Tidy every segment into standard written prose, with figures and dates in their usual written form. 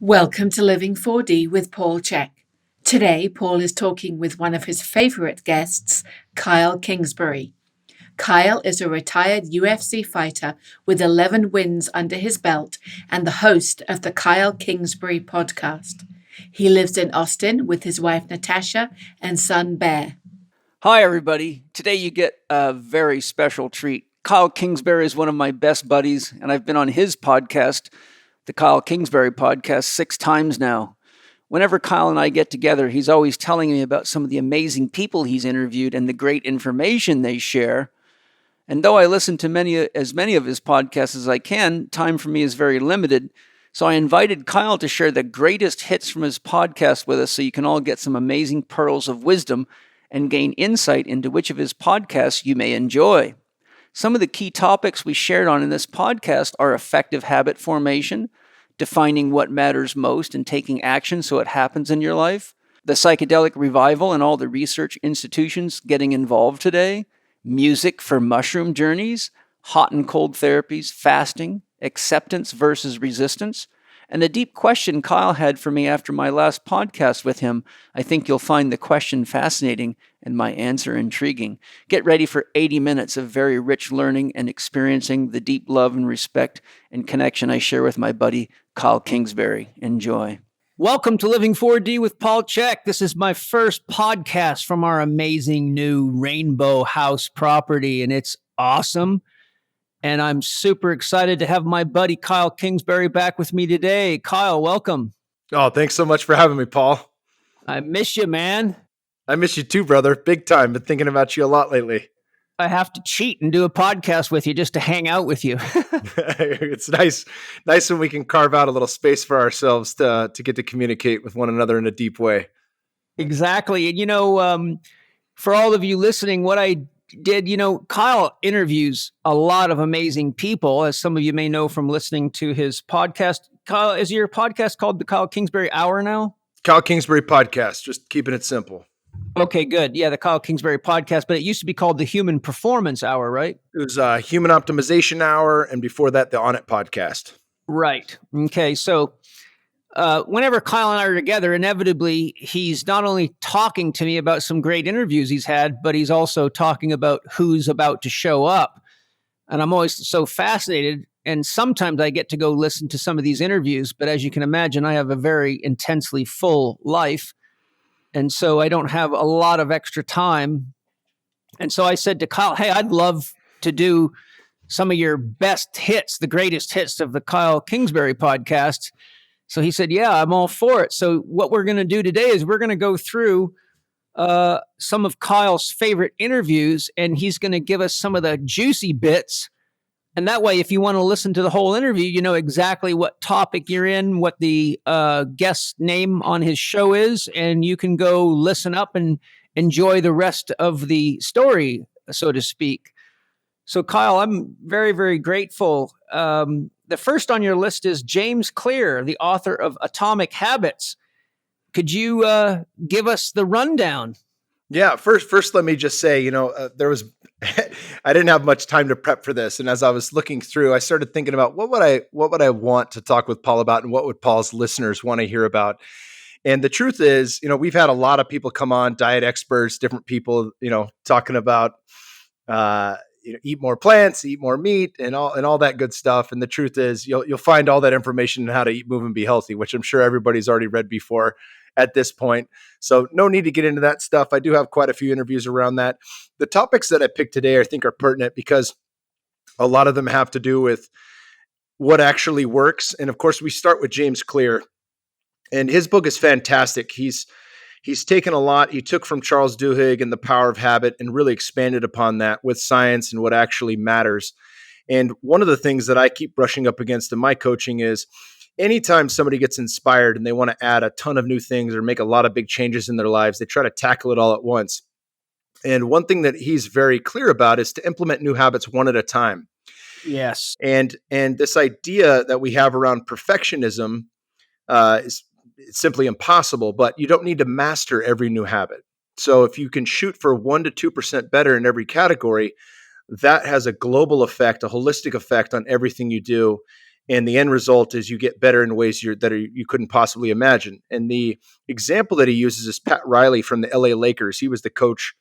Welcome to Living 4D with Paul Check. Today, Paul is talking with one of his favorite guests, Kyle Kingsbury. Kyle is a retired UFC fighter with 11 wins under his belt and the host of the Kyle Kingsbury podcast. He lives in Austin with his wife Natasha and son Bear. Hi, everybody. Today you get a very special treat. Kyle Kingsbury is one of my best buddies, and I've been on his podcast, the Kyle Kingsbury podcast, 6 times now. Whenever Kyle and I get together, he's always telling me about some of the amazing people he's interviewed and the great information they share. And though I listen to as many of his podcasts as I can, time for me is very limited. So I invited Kyle to share the greatest hits from his podcast with us so you can all get some amazing pearls of wisdom and gain insight into which of his podcasts you may enjoy. Some of the key topics we shared on in this podcast are effective habit formation, defining what matters most and taking action so it happens in your life, the psychedelic revival and all the research institutions getting involved today, music for mushroom journeys, hot and cold therapies, fasting, acceptance versus resistance, and a deep question Kyle had for me after my last podcast with him. I think you'll find the question fascinating and my answer intriguing. Get ready for 80 minutes of very rich learning and experiencing the deep love and respect and connection I share with my buddy, Kyle Kingsbury. Enjoy. Welcome to Living 4D with Paul Check. This is my first podcast from our amazing new Rainbow House property, and it's awesome. And I'm super excited to have my buddy Kyle Kingsbury back with me today. Kyle, welcome. Oh, thanks so much for having me, Paul. I miss you, man. I miss you too, brother. Big time. Been thinking about you a lot lately. I have to cheat and do a podcast with you just to hang out with you. It's nice when we can carve out a little space for ourselves to get to communicate with one another in a deep way. Exactly. And, for all of you listening, what I did, Kyle interviews a lot of amazing people, as some of you may know from listening to his podcast. Kyle, is your podcast called the Kyle Kingsbury Hour now? Kyle Kingsbury Podcast, just keeping it simple. Okay, good. Yeah, the Kyle Kingsbury Podcast, but it used to be called the Human Performance Hour, right? It was Human Optimization Hour, and before that, the On It Podcast. Right. Okay, so whenever Kyle and I are together, inevitably, he's not only talking to me about some great interviews he's had, but he's also talking about who's about to show up. And I'm always so fascinated. And sometimes I get to go listen to some of these interviews. But as you can imagine, I have a very intensely full life. And so I don't have a lot of extra time. And so I said to Kyle, hey, I'd love to do some of your best hits, the greatest hits of the Kyle Kingsbury podcast. So he said, yeah, I'm all for it. So what we're going to do today is we're going to go through some of Kyle's favorite interviews, and he's going to give us some of the juicy bits. And that way, if you want to listen to the whole interview, you know exactly what topic you're in, what the guest name on his show is, and you can go listen up and enjoy the rest of the story, so to speak. So Kyle, I'm very, very grateful. The first on your list is James Clear, the author of Atomic Habits. Could you give us the rundown? Yeah, first, let me just say, there was, I didn't have much time to prep for this. And as I was looking through, I started thinking about what would I want to talk with Paul about and what would Paul's listeners want to hear about? And the truth is, we've had a lot of people come on, diet experts, different people, talking about, eat more plants, eat more meat, and all that good stuff. And the truth is, you'll find all that information on how to eat, move, and be healthy, which I'm sure everybody's already read before at this point. So no need to get into that stuff. I do have quite a few interviews around that. The topics that I picked today, I think, are pertinent because a lot of them have to do with what actually works. And of course, we start with James Clear, and his book is fantastic. He's taken a lot. He took from Charles Duhigg and The Power of Habit and really expanded upon that with science and what actually matters. And one of the things that I keep brushing up against in my coaching is anytime somebody gets inspired and they want to add a ton of new things or make a lot of big changes in their lives, they try to tackle it all at once. And one thing that he's very clear about is to implement new habits one at a time. Yes. And this idea that we have around perfectionism is simply impossible, but you don't need to master every new habit. So if you can shoot for 1% to 2% better in every category, that has a global effect, a holistic effect on everything you do. And the end result is you get better in ways you couldn't possibly imagine. And the example that he uses is Pat Riley from the LA Lakers. He was the coach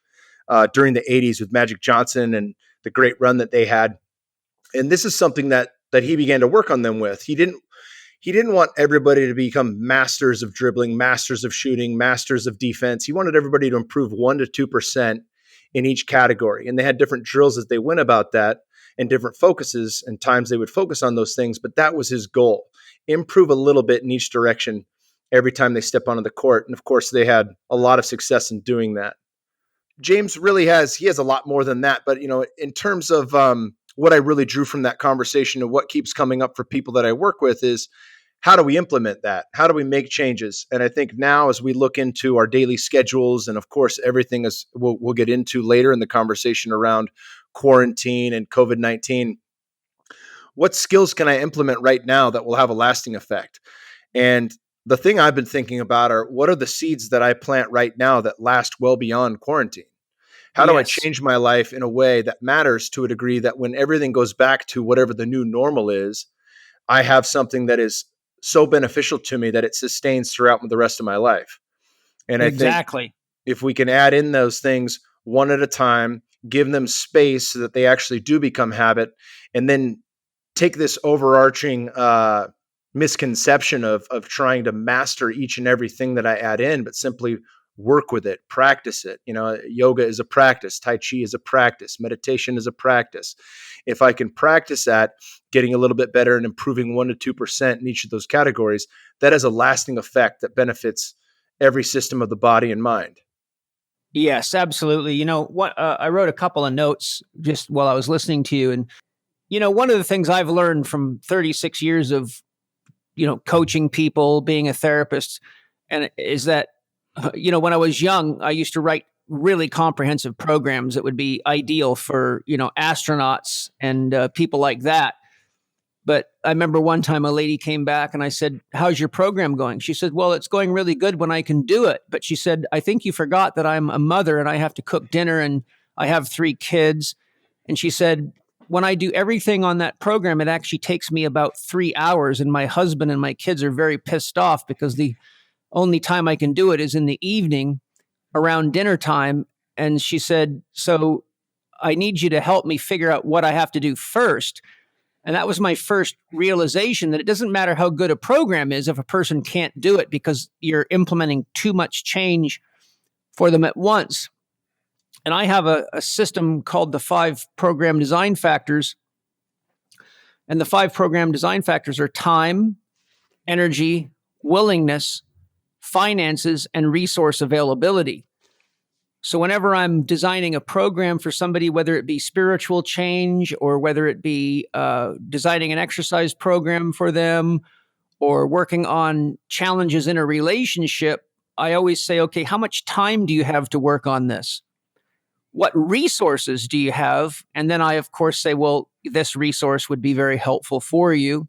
during the 80s with Magic Johnson and the great run that they had. And this is something that he began to work on them with. He didn't want everybody to become masters of dribbling, masters of shooting, masters of defense. He wanted everybody to improve 1% to 2% in each category. And they had different drills as they went about that, and different focuses and times they would focus on those things. But that was his goal. Improve a little bit in each direction every time they step onto the court. And of course, they had a lot of success in doing that. James really has a lot more than that. But, in terms of what I really drew from that conversation and what keeps coming up for people that I work with is, how do we implement that? How do we make changes? And I think now, as we look into our daily schedules, and of course, everything is we'll get into later in the conversation around quarantine and COVID-19, what skills can I implement right now that will have a lasting effect? And the thing I've been thinking about are, what are the seeds that I plant right now that last well beyond quarantine? How do I change my life in a way that matters to a degree that when everything goes back to whatever the new normal is, I have something that is so beneficial to me that it sustains throughout the rest of my life. And I think if we can add in those things one at a time, give them space so that they actually do become habit, and then take this overarching misconception of trying to master each and everything that I add in, but simply work with it, practice it. Yoga is a practice. Tai Chi is a practice. Meditation is a practice. If I can practice that, getting a little bit better and improving 1% to 2% in each of those categories, that has a lasting effect that benefits every system of the body and mind. Yes, absolutely. I wrote a couple of notes just while I was listening to you. And, one of the things I've learned from 36 years of, coaching people, being a therapist, and is that, when I was young, I used to write really comprehensive programs that would be ideal for, astronauts and people like that. But I remember one time a lady came back and I said, "How's your program going?" She said, "Well, it's going really good when I can do it." But she said, "I think you forgot that I'm a mother and I have to cook dinner and I have 3 kids." And she said, "When I do everything on that program, it actually takes me about 3 hours. And my husband and my kids are very pissed off because the only time I can do it is in the evening around dinner time." And she said, "So I need you to help me figure out what I have to do first." And that was my first realization that it doesn't matter how good a program is if a person can't do it because you're implementing too much change for them at once. And I have a system called the 5 program design factors. And the 5 program design factors are time, energy, willingness, finances, and resource availability. So whenever I'm designing a program for somebody, whether it be spiritual change or whether it be designing an exercise program for them or working on challenges in a relationship, I always say, okay, how much time do you have to work on this? What resources do you have? And then I, of course, say, well, this resource would be very helpful for you.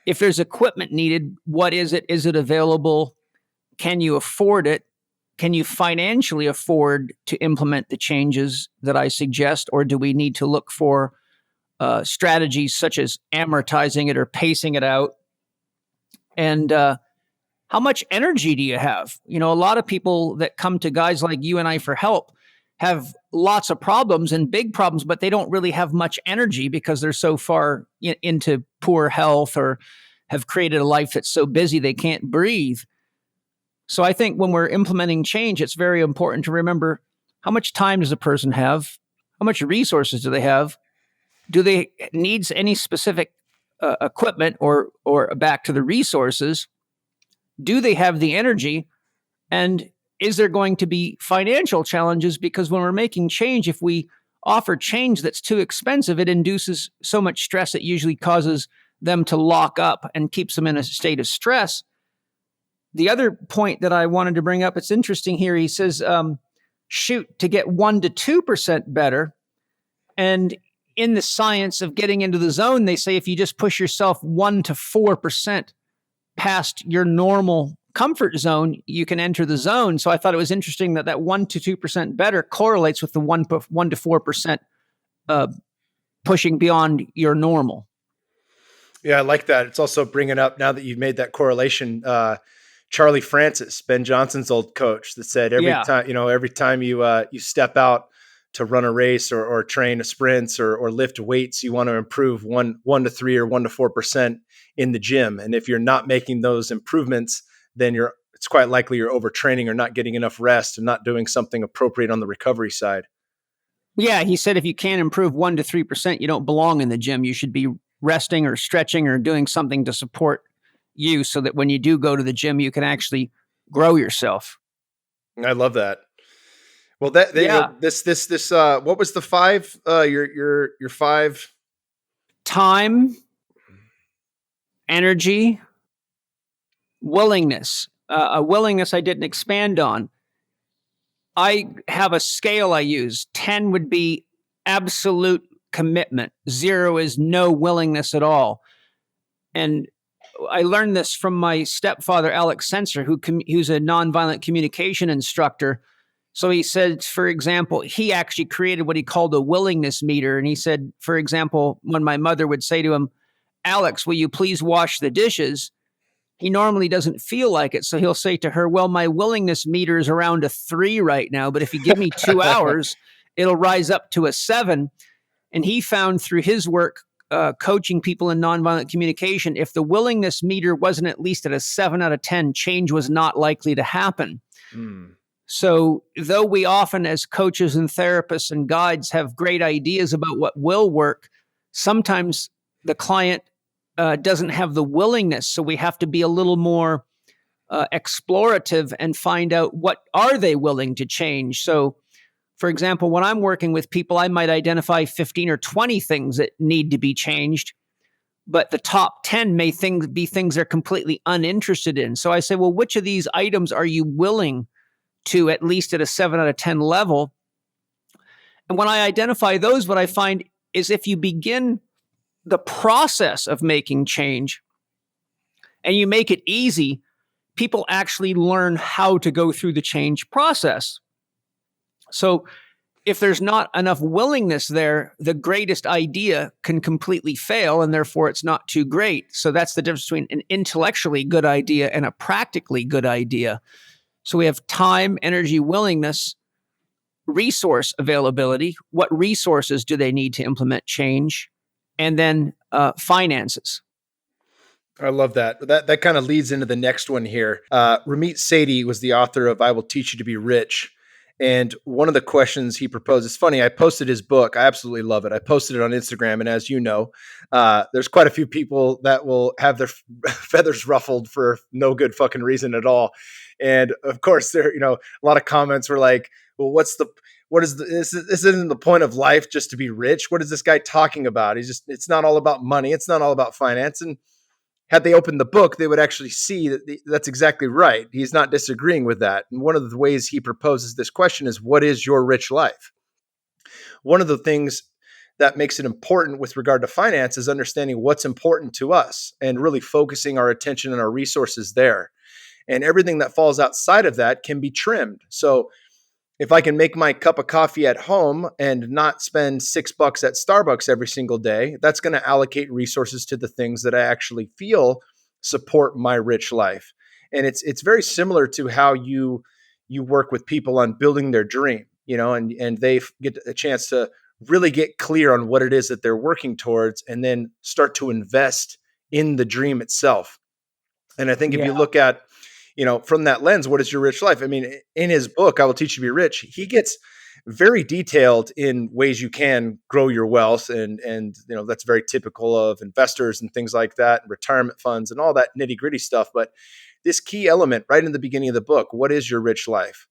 If there's equipment needed, what is it? Is it available? Can you afford it? Can you financially afford to implement the changes that I suggest? Or do we need to look for strategies such as amortizing it or pacing it out? And how much energy do you have? A lot of people that come to guys like you and I for help have lots of problems and big problems, but they don't really have much energy because they're so far into poor health or have created a life that's so busy they can't breathe. So I think when we're implementing change, it's very important to remember, how much time does a person have? How much resources do they have? Do they need any specific equipment or back to the resources? Do they have the energy? And is there going to be financial challenges? Because when we're making change, if we offer change that's too expensive, it induces so much stress it usually causes them to lock up and keeps them in a state of stress. The other point that I wanted to bring up, it's interesting here. He says, shoot, to get 1% to 2% better. And in the science of getting into the zone, they say if you just push yourself 1% to 4% past your normal comfort zone, you can enter the zone. So I thought it was interesting that 1% to 2% better correlates with the 1% to 4% pushing beyond your normal. Yeah, I like that. It's also bringing up, now that you've made that correlation, Charlie Francis, Ben Johnson's old coach, that said Yeah. every time you step out to run a race or train a sprints or lift weights, you want to improve 1 to 3 or 1 to 4% in the gym. And if you're not making those improvements, then it's quite likely you're overtraining or not getting enough rest and not doing something appropriate on the recovery side. Yeah, he said if you can't improve 1 to 3%, you don't belong in the gym. You should be resting or stretching or doing something to support you so that when you do go to the gym, you can actually grow yourself. I love that. Well, Yeah. this what was the five? Your five. Time, energy, willingness. A willingness I didn't expand on. I have a scale I use. 10 would be absolute commitment. 0 is no willingness at all. And I learned this from my stepfather, Alex Sensor, who's a nonviolent communication instructor. So he said, for example, he actually created what he called a willingness meter. And he said, for example, when my mother would say to him, Alex, will you please wash the dishes? He normally doesn't feel like it. So he'll say to her, well, my willingness meter is around a 3 right now, but if you give me 2 hours, it'll rise up to a 7. And he found through his work, coaching people in nonviolent communication, if the willingness meter wasn't at least at a 7 out of 10, change was not likely to happen. So though we often as coaches and therapists and guides have great ideas about what will work, sometimes the client doesn't have the willingness. So we have to be a little more explorative and find out what are they willing to change. So for example, when I'm working with people, I might identify 15 or 20 things that need to be changed, but the top 10 may be things they're completely uninterested in. So I say, well, which of these items are you willing to, at least at a 7 out of 10 level? And when I identify those, what I find is if you begin the process of making change and you make it easy, people actually learn how to go through the change process. So if there's not enough willingness there, the greatest idea can completely fail, and therefore it's not too great. So that's the difference between an intellectually good idea and a practically good idea. So we have time, energy, willingness, resource availability. What resources do they need to implement change? And then finances. I love that. That kind of leads into the next one here. Ramit Sethi was the author of I Will Teach You to Be Rich. And one of the questions he proposed, it's funny, I posted his book. I absolutely love it. I posted it on Instagram. And as you know, there's quite a few people that will have their feathers ruffled for no good fucking reason at all. And of course, a lot of comments were like, well, this isn't the point of life just to be rich. What is this guy talking about? It's not all about money. It's not all about finance. And had they opened the book, they would actually see that that's exactly right. He's not disagreeing with that. And one of the ways he proposes this question is, what is your rich life? One of the things that makes it important with regard to finance is understanding what's important to us and really focusing our attention and our resources there. And everything that falls outside of that can be trimmed. So if I can make my cup of coffee at home and not spend $6 at Starbucks every single day, that's going to allocate resources to the things that I actually feel support my rich life. And it's very similar to how you work with people on building their dream, and they get a chance to really get clear on what it is that they're working towards and then start to invest in the dream itself. And I think if you look at from that lens, what is your rich life? I mean, in his book, I Will Teach You to Be Rich, he gets very detailed in ways you can grow your wealth. And that's very typical of investors and things like that, and retirement funds and all that nitty gritty stuff. But this key element right in the beginning of the book, what is your rich life?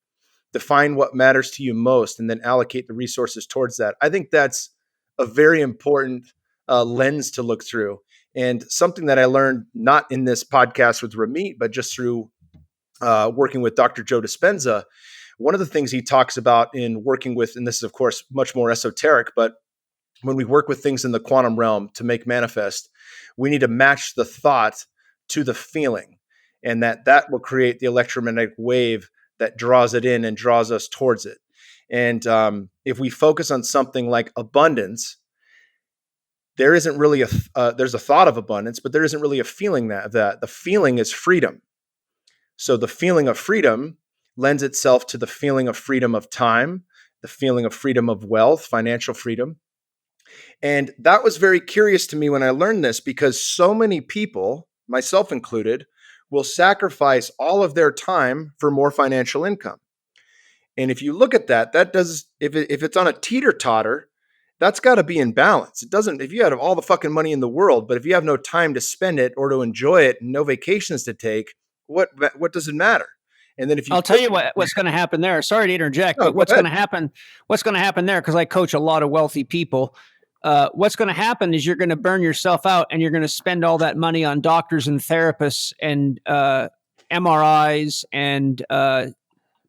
Define what matters to you most and then allocate the resources towards that. I think that's a very important lens to look through. And something that I learned not in this podcast with Ramit, but just through working with Dr. Joe Dispenza, one of the things he talks about in working with, and this is of course much more esoteric, but when we work with things in the quantum realm to make manifest, we need to match the thought to the feeling, and that will create the electromagnetic wave that draws it in and draws us towards it. And if we focus on something like abundance, there isn't really there's a thought of abundance, but there isn't really a feeling that the feeling is freedom. So the feeling of freedom lends itself to the feeling of freedom of time, the feeling of freedom of wealth, financial freedom. And that was very curious to me when I learned this, because so many people, myself included, will sacrifice all of their time for more financial income. And if you look at that, that does, if it's on a teeter-totter, that's got to be in balance. It doesn't, if you have all the fucking money in the world, but if you have no time to spend it or to enjoy it and no vacations to take, what does it matter? And then if you, I'll tell you what's going to happen there. Sorry to interject, but what's going to happen there, because I coach a lot of wealthy people. What's going to happen is you're going to burn yourself out, and you're going to spend all that money on doctors and therapists and MRIs and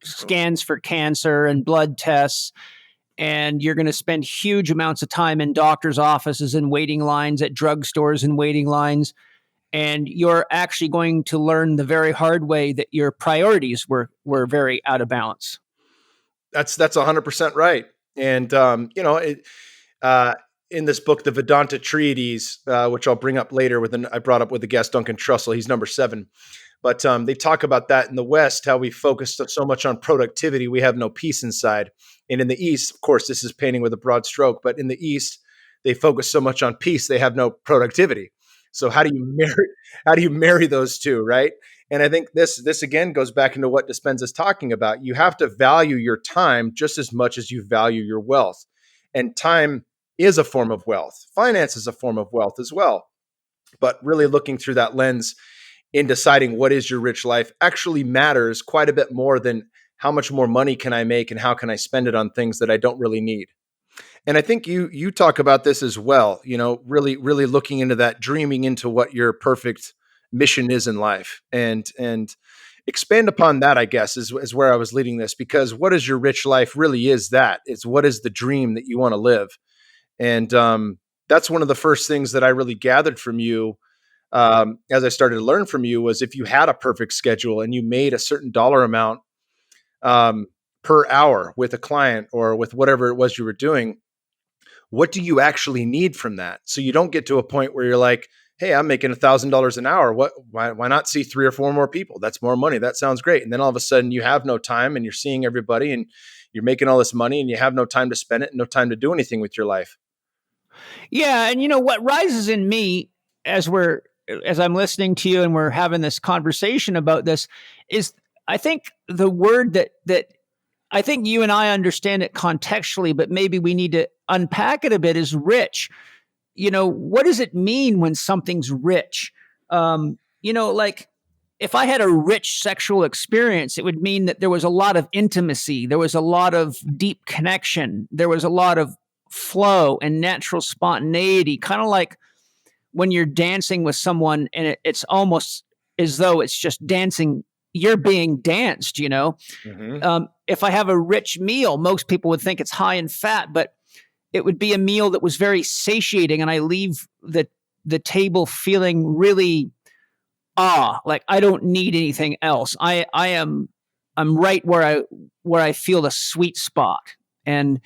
scans for cancer and blood tests. And you're going to spend huge amounts of time in doctors' offices and waiting lines, at drugstores and waiting lines. And you're actually going to learn the very hard way that your priorities were very out of balance. That's 100% right. And, in this book, the Vedanta Treatise, which I'll bring up later I brought up with the guest, Duncan Trussell, he's number 7. But they talk about that in the West, how we focus so much on productivity, we have no peace inside. And in the East, of course, this is painting with a broad stroke, but in the East, they focus so much on peace, they have no productivity. So how do you marry those two, right? And I think this again goes back into what Dispenza's talking about. You have to value your time just as much as you value your wealth. And time is a form of wealth. Finance is a form of wealth as well. But really looking through that lens in deciding what is your rich life actually matters quite a bit more than how much more money can I make and how can I spend it on things that I don't really need. And I think you talk about this as well, really, really looking into that, dreaming into what your perfect mission is in life, and expand upon that, I guess, is where I was leading this, because what is your rich life really is that. It's what is the dream that you want to live. And that's one of the first things that I really gathered from you as I started to learn from you, was if you had a perfect schedule and you made a certain dollar amount per hour with a client or with whatever it was you were doing, what do you actually need from that? So you don't get to a point where you're like, hey, I'm making $1,000 an hour. Why not see 3 or 4 more people? That's more money. That sounds great. And then all of a sudden you have no time, and you're seeing everybody, and you're making all this money, and you have no time to spend it and no time to do anything with your life. Yeah. And what rises in me as I'm listening to you and we're having this conversation about this is, I think the word that I think you and I understand it contextually, but maybe we need to unpack it a bit, is rich. What does it mean when something's rich? Like if I had a rich sexual experience, it would mean that there was a lot of intimacy. There was a lot of deep connection. There was a lot of flow and natural spontaneity, kind of like when you're dancing with someone and it's almost as though it's just dancing. You're being danced, Mm-hmm. If I have a rich meal, most people would think it's high in fat, but it would be a meal that was very satiating, and I leave the table feeling really like I don't need anything else. I'm right where I feel the sweet spot. And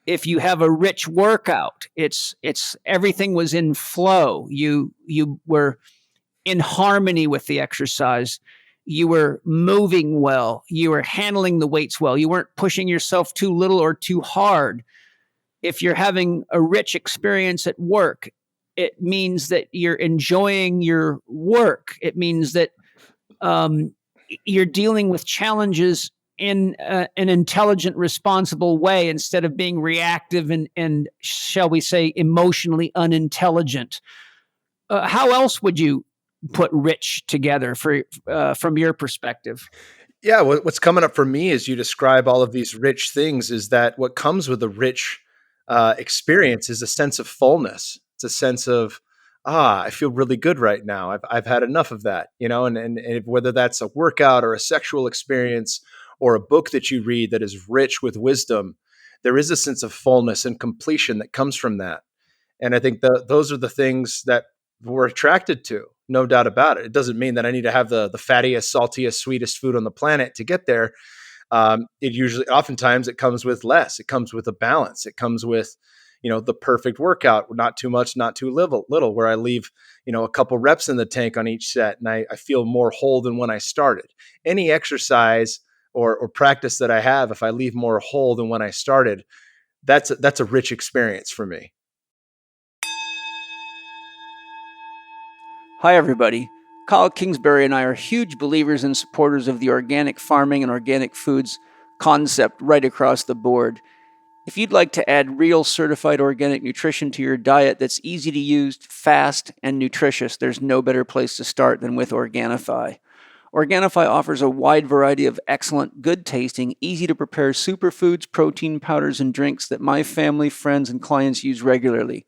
if you have a rich workout, it's everything was in flow. You were in harmony with the exercise. You were moving well. You were handling the weights well. You weren't pushing yourself too little or too hard. If you're having a rich experience at work, it means that you're enjoying your work. It means that you're dealing with challenges in an intelligent, responsible way, instead of being reactive and shall we say, emotionally unintelligent. How else would you put rich together from your perspective? Yeah, what's coming up for me as you describe all of these rich things is that what comes with a rich experience is a sense of fullness. It's a sense of, I feel really good right now. I've had enough of that, and whether that's a workout or a sexual experience or a book that you read that is rich with wisdom, there is a sense of fullness and completion that comes from that. And I think those are the things that we're attracted to, no doubt about it. It doesn't mean that I need to have the fattiest, saltiest, sweetest food on the planet to get there. Oftentimes it comes with less. It comes with a balance. It comes with, the perfect workout, not too much, not too little, where I leave, a couple reps in the tank on each set, and I feel more whole than when I started. Any exercise or practice that I have, if I leave more whole than when I started, that's a rich experience for me. Hi, everybody. Kyle Kingsbury and I are huge believers and supporters of the organic farming and organic foods concept right across the board. If you'd like to add real certified organic nutrition to your diet that's easy to use, fast, and nutritious, there's no better place to start than with Organifi. Organifi offers a wide variety of excellent, good-tasting, easy-to-prepare superfoods, protein powders, and drinks that my family, friends, and clients use regularly.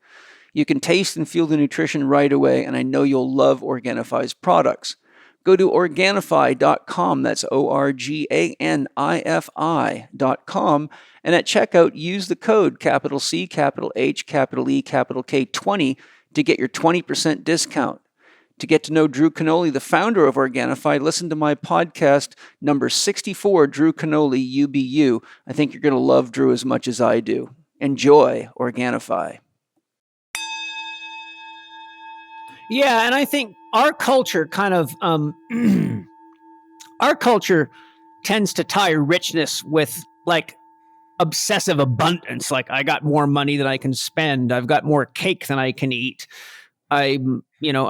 You can taste and feel the nutrition right away, and I know you'll love Organifi's products. Go to Organifi.com, that's Organifi.com, and at checkout, use the code capital C, capital H, capital E, capital K 20 to get your 20% discount. To get to know Drew Canole, the founder of Organifi, listen to my podcast number 64, Drew Canole, UBU. I think you're going to love Drew as much as I do. Enjoy Organifi. Yeah, and I think our culture our culture tends to tie richness with like obsessive abundance. Like, I got more money than I can spend. I've got more cake than I can eat. I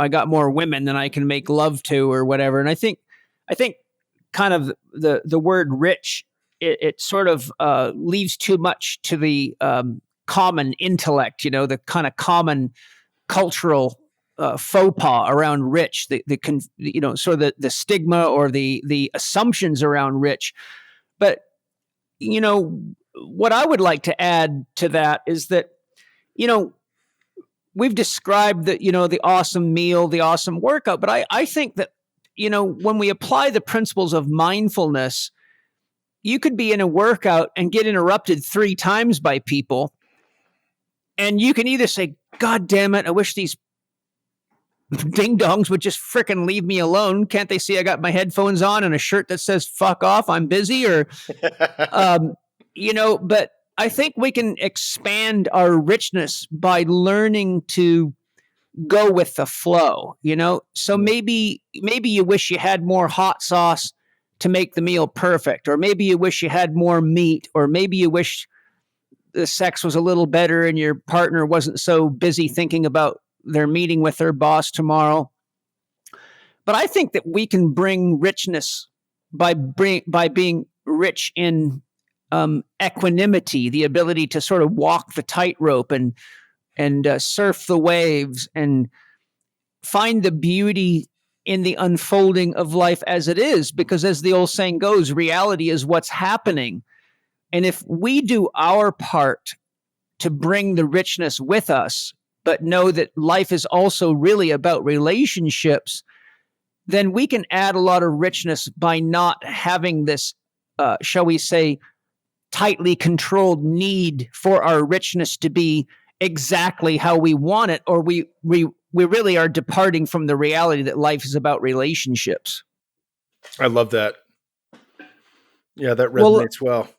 got more women than I can make love to, or whatever. And I think kind of the word rich, it sort of leaves too much to the common intellect, the kind of common cultural faux pas around rich, sort of the stigma or the assumptions around rich. But, what I would like to add to that is that, we've described the awesome meal, the awesome workout, but I think that, when we apply the principles of mindfulness, you could be in a workout and get interrupted 3 times by people. And you can either say, God damn it, I wish these ding dongs would just frickin' leave me alone. Can't they see I got my headphones on and a shirt that says fuck off, I'm busy? Or, but I think we can expand our richness by learning to go with the flow, So maybe you wish you had more hot sauce to make the meal perfect, or maybe you wish you had more meat, or maybe you wish the sex was a little better and your partner wasn't so busy thinking about their meeting with their boss tomorrow. But I think that we can bring richness by being rich in equanimity, the ability to sort of walk the tightrope and surf the waves and find the beauty in the unfolding of life as it is. Because as the old saying goes, reality is what's happening. And if we do our part to bring the richness with us, but know that life is also really about relationships, then we can add a lot of richness by not having this, shall we say, tightly controlled need for our richness to be exactly how we want it, or we really are departing from the reality that life is about relationships. I love that. Yeah, that resonates well.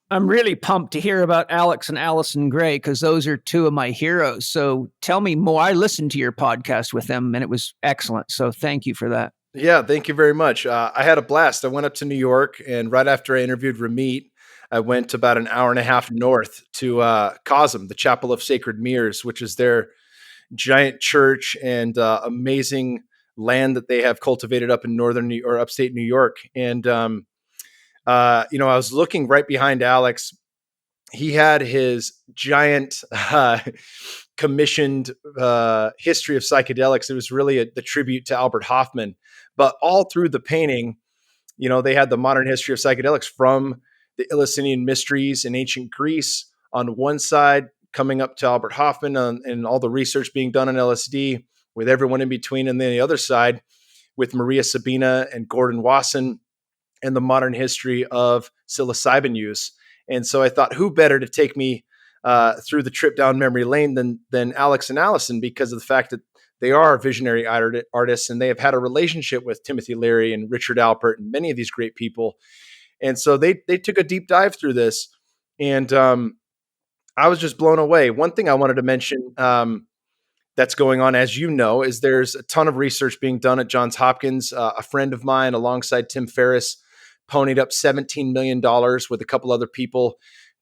I'm really pumped to hear about Alex and Allison Gray, because those are 2 of my heroes. So tell me more. I listened to your podcast with them and it was excellent. So thank you for that. Yeah, thank you very much. I had a blast. I went up to New York, and right after I interviewed Ramit, I went about an hour and a half north to Cosm, the Chapel of Sacred Mirrors, which is their giant church and amazing land that they have cultivated up in upstate New York. And I was looking right behind Alex. He had his giant commissioned history of psychedelics. It was really the tribute to Albert Hofmann. But all through the painting, they had the modern history of psychedelics from the Eleusinian mysteries in ancient Greece on one side, coming up to Albert Hofmann and all the research being done on LSD, with everyone in between. And then the other side with Maria Sabina and Gordon Wasson and the modern history of psilocybin use. And so I thought, who better to take me through the trip down memory lane than Alex and Allison, because of the fact that they are visionary artists, and they have had a relationship with Timothy Leary and Richard Alpert and many of these great people. And so they took a deep dive through this. And I was just blown away. One thing I wanted to mention that's going on, as you know, is there's a ton of research being done at Johns Hopkins. A friend of mine, alongside Tim Ferriss, ponied up $17 million with a couple other people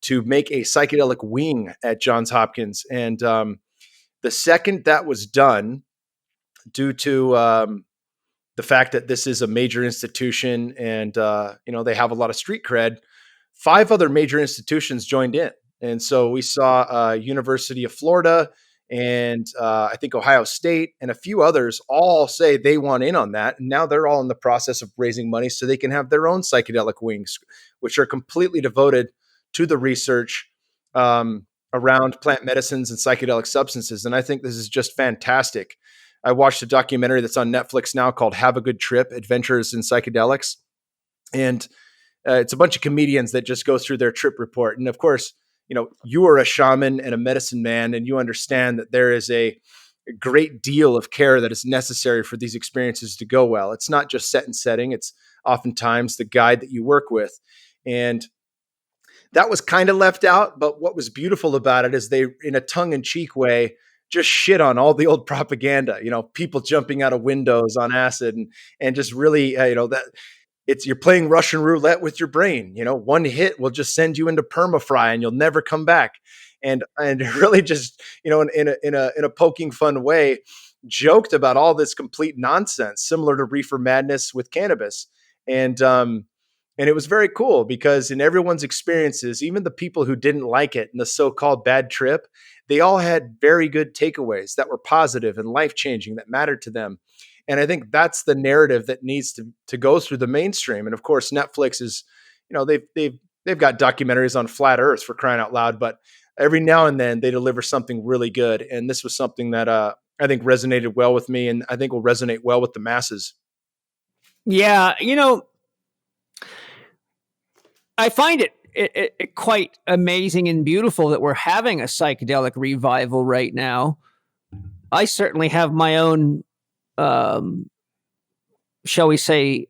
to make a psychedelic wing at Johns Hopkins. And the second that was done, due to the fact that this is a major institution and they have a lot of street cred, 5 other major institutions joined in. And so we saw University of Florida and I think Ohio State and a few others all say they want in on that. And now they're all in the process of raising money so they can have their own psychedelic wings, which are completely devoted to the research around plant medicines and psychedelic substances. And I think this is just fantastic. I watched a documentary that's on Netflix now called Have a Good Trip, Adventures in Psychedelics. And it's a bunch of comedians that just go through their trip report. And of course, you are a shaman and a medicine man, and you understand that there is a great deal of care that is necessary for these experiences to go well. It's not just set and setting. It's oftentimes the guide that you work with. And that was kind of left out. But what was beautiful about it is they, in a tongue-in-cheek way, just shit on all the old propaganda, people jumping out of windows on acid and just really, that you're playing Russian roulette with your brain. One hit will just send you into permafry and you'll never come back. And really just, in a poking fun way, joked about all this complete nonsense, similar to reefer madness with cannabis. And it was very cool because in everyone's experiences, even the people who didn't like it in the so-called bad trip, they all had very good takeaways that were positive and life-changing that mattered to them. And I think that's the narrative that needs to go through the mainstream. And of course, Netflix is, they've got documentaries on flat Earth, for crying out loud, but every now and then they deliver something really good. And this was something that I think resonated well with me, and I think will resonate well with the masses. Yeah, I find it quite amazing and beautiful that we're having a psychedelic revival right now. I certainly have my own, shall we say,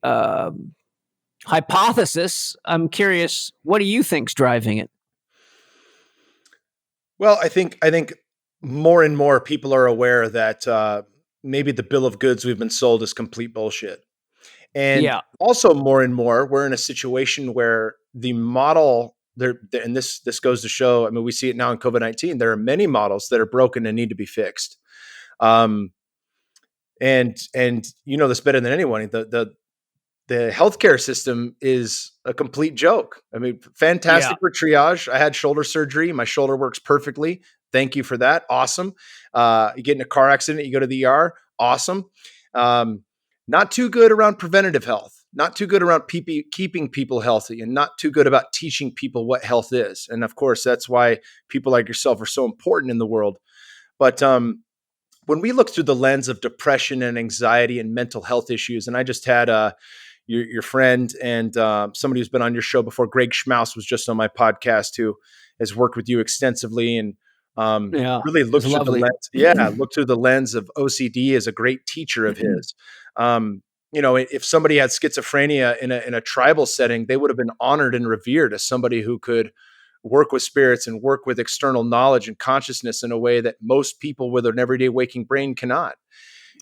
hypothesis. I'm curious, what do you think's driving it? Well, I think more and more people are aware that maybe the bill of goods we've been sold is complete bullshit. And also more and more, we're in a situation where the model there, and this goes to show, we see it now in COVID-19, there are many models that are broken and need to be fixed. And you know this better than anyone, the healthcare system is a complete joke. Fantastic for triage. I had shoulder surgery. My shoulder works perfectly. Thank you for that. Awesome. You get in a car accident, you go to the ER. Awesome. Not too good around preventative health, not too good around keeping people healthy, and not too good about teaching people what health is. And of course, that's why people like yourself are so important in the world. But when we look through the lens of depression and anxiety and mental health issues, and I just had your friend and somebody who's been on your show before, Greg Schmaus, was just on my podcast, who has worked with you extensively and really looked through the lens. Yeah, looked through the lens of OCD as a great teacher of his. If somebody had schizophrenia in a tribal setting, they would have been honored and revered as somebody who could work with spirits and work with external knowledge and consciousness in a way that most people with an everyday waking brain cannot.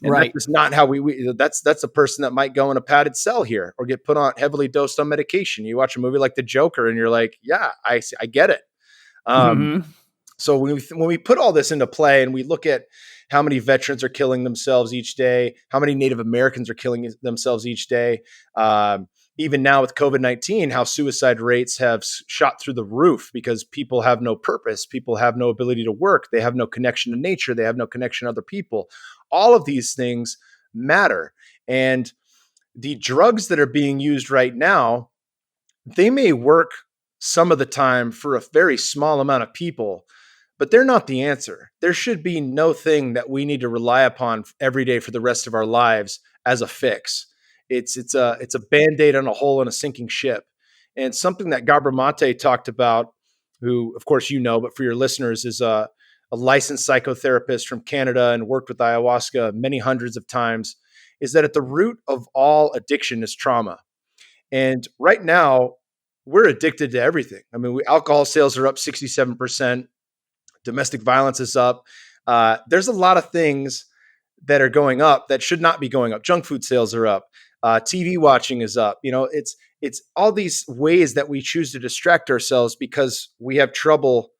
And right. That's not how that's a person that might go in a padded cell here or get put on heavily dosed on medication. You watch a movie like The Joker and you're like, yeah, I get it. So when we put all this into play and we look at how many veterans are killing themselves each day, how many Native Americans are killing themselves each day, even now with COVID-19, how suicide rates have shot through the roof because people have no purpose. People have no ability to work. They have no connection to nature. They have no connection to other people. All of these things matter. And the drugs that are being used right now, they may work some of the time for a very small amount of people, but they're not the answer. There should be no thing that we need to rely upon every day for the rest of our lives as a fix. It's a Band-Aid on a hole in a sinking ship. And something that Gabor Mate talked about, who, of course, but for your listeners, is a licensed psychotherapist from Canada and worked with ayahuasca many hundreds of times, is that at the root of all addiction is trauma. And right now, we're addicted to everything. Alcohol sales are up 67%. Domestic violence is up. There's a lot of things that are going up that should not be going up. Junk food sales are up. TV watching is up. It's all these ways that we choose to distract ourselves because we have trouble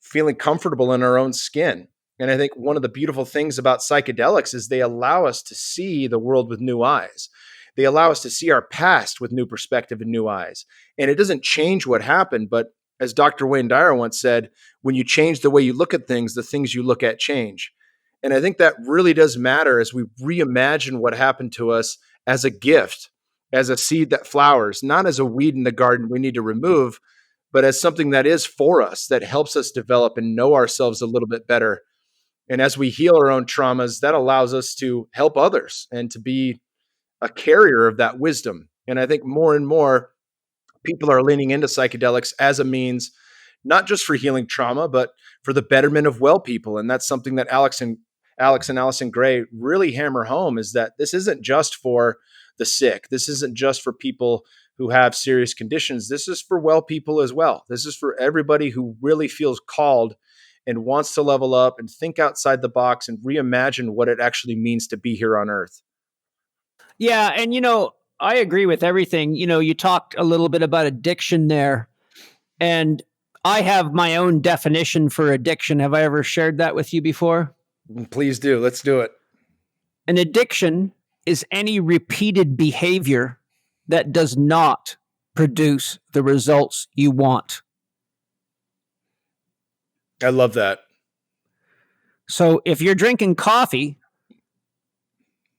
feeling comfortable in our own skin. And I think one of the beautiful things about psychedelics is they allow us to see the world with new eyes. They allow us to see our past with new perspective and new eyes. And it doesn't change what happened, but as Dr. Wayne Dyer once said, when you change the way you look at things, the things you look at change. And I think that really does matter as we reimagine what happened to us as a gift, as a seed that flowers, not as a weed in the garden we need to remove, but as something that is for us, that helps us develop and know ourselves a little bit better. And as we heal our own traumas, that allows us to help others and to be a carrier of that wisdom. And I think more and more people are leaning into psychedelics as a means, not just for healing trauma, but for the betterment of well people. And that's something that Alex and Allison Gray really hammer home, is that this isn't just for the sick. This isn't just for people who have serious conditions. This is for well people as well. This is for everybody who really feels called and wants to level up and think outside the box and reimagine what it actually means to be here on Earth. Yeah. And, I agree with everything. You talked a little bit about addiction there. And I have my own definition for addiction. Have I ever shared that with you before? Please do. Let's do it. An addiction is any repeated behavior that does not produce the results you want. I love that. So if you're drinking coffee,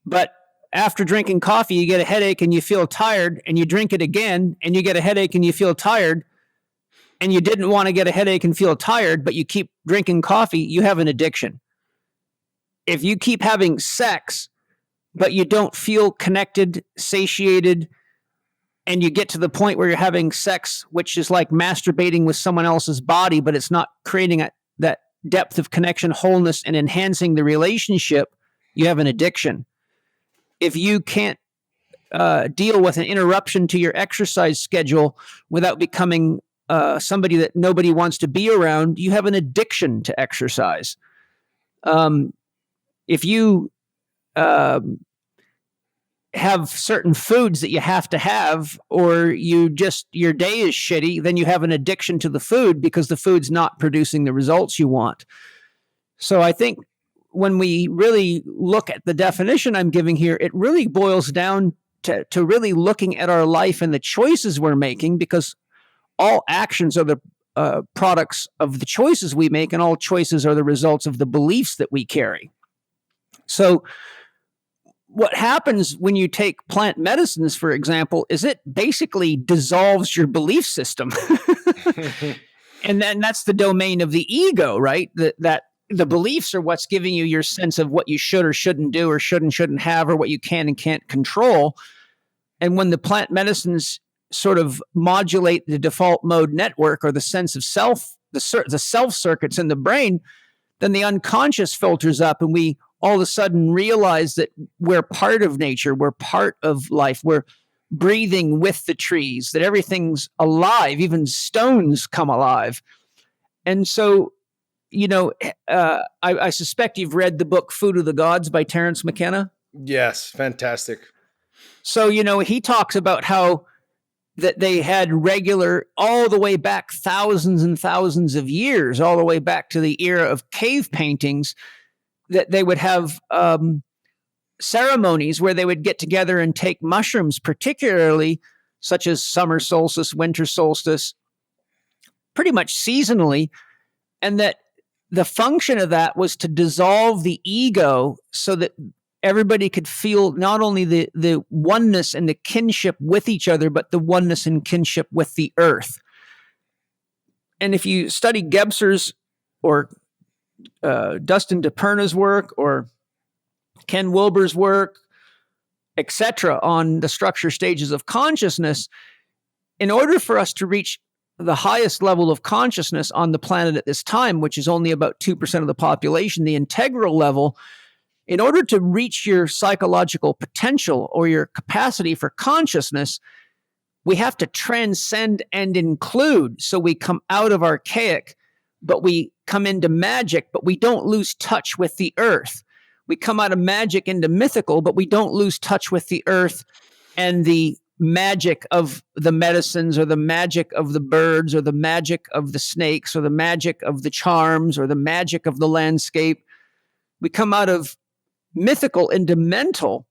but after drinking coffee, you get a headache and you feel tired, and you drink it again and you get a headache and you feel tired, and you didn't want to get a headache and feel tired, but you keep drinking coffee, you have an addiction. If you keep having sex, but you don't feel connected, satiated, and you get to the point where you're having sex, which is like masturbating with someone else's body, but it's not creating that depth of connection, wholeness, and enhancing the relationship, you have an addiction. If you can't deal with an interruption to your exercise schedule without becoming somebody that nobody wants to be around, you have an addiction to exercise. If you have certain foods that you have to have, or your day is shitty, then you have an addiction to the food because the food's not producing the results you want. So I think when we really look at the definition I'm giving here, it really boils down to really looking at our life and the choices we're making, because all actions are the products of the choices we make, and all choices are the results of the beliefs that we carry. So what happens when you take plant medicines, for example, is it basically dissolves your belief system. And then that's the domain of the ego, right? That the beliefs are what's giving you your sense of what you should or shouldn't do, or shouldn't have, or what you can and can't control. And when the plant medicines sort of modulate the default mode network, or the sense of self, the self circuits in the brain, then the unconscious filters up, and we all of a sudden realize that we're part of nature, we're part of life, we're breathing with the trees, that everything's alive, even stones come alive. And so, I suspect you've read the book Food of the Gods by Terence McKenna. Yes, fantastic. So, he talks about how that they had regular, all the way back thousands and thousands of years, all the way back to the era of cave paintings, that they would have ceremonies where they would get together and take mushrooms, particularly such as summer solstice, winter solstice, pretty much seasonally. And that the function of that was to dissolve the ego so that everybody could feel not only the oneness and the kinship with each other, but the oneness and kinship with the earth. And if you study Gebser's or Dustin DePerna's work, or Ken Wilber's work, etc., on the structure stages of consciousness, in order for us to reach the highest level of consciousness on the planet at this time, which is only about 2% of the population, the integral level, in order to reach your psychological potential or your capacity for consciousness, we have to transcend and include. So we come out of archaic, but we come into magic, but we don't lose touch with the earth. We come out of magic into mythical, but we don't lose touch with the earth and the magic of the medicines or the magic of the birds or the magic of the snakes or the magic of the charms or the magic of the landscape. We come out of mythical into mental,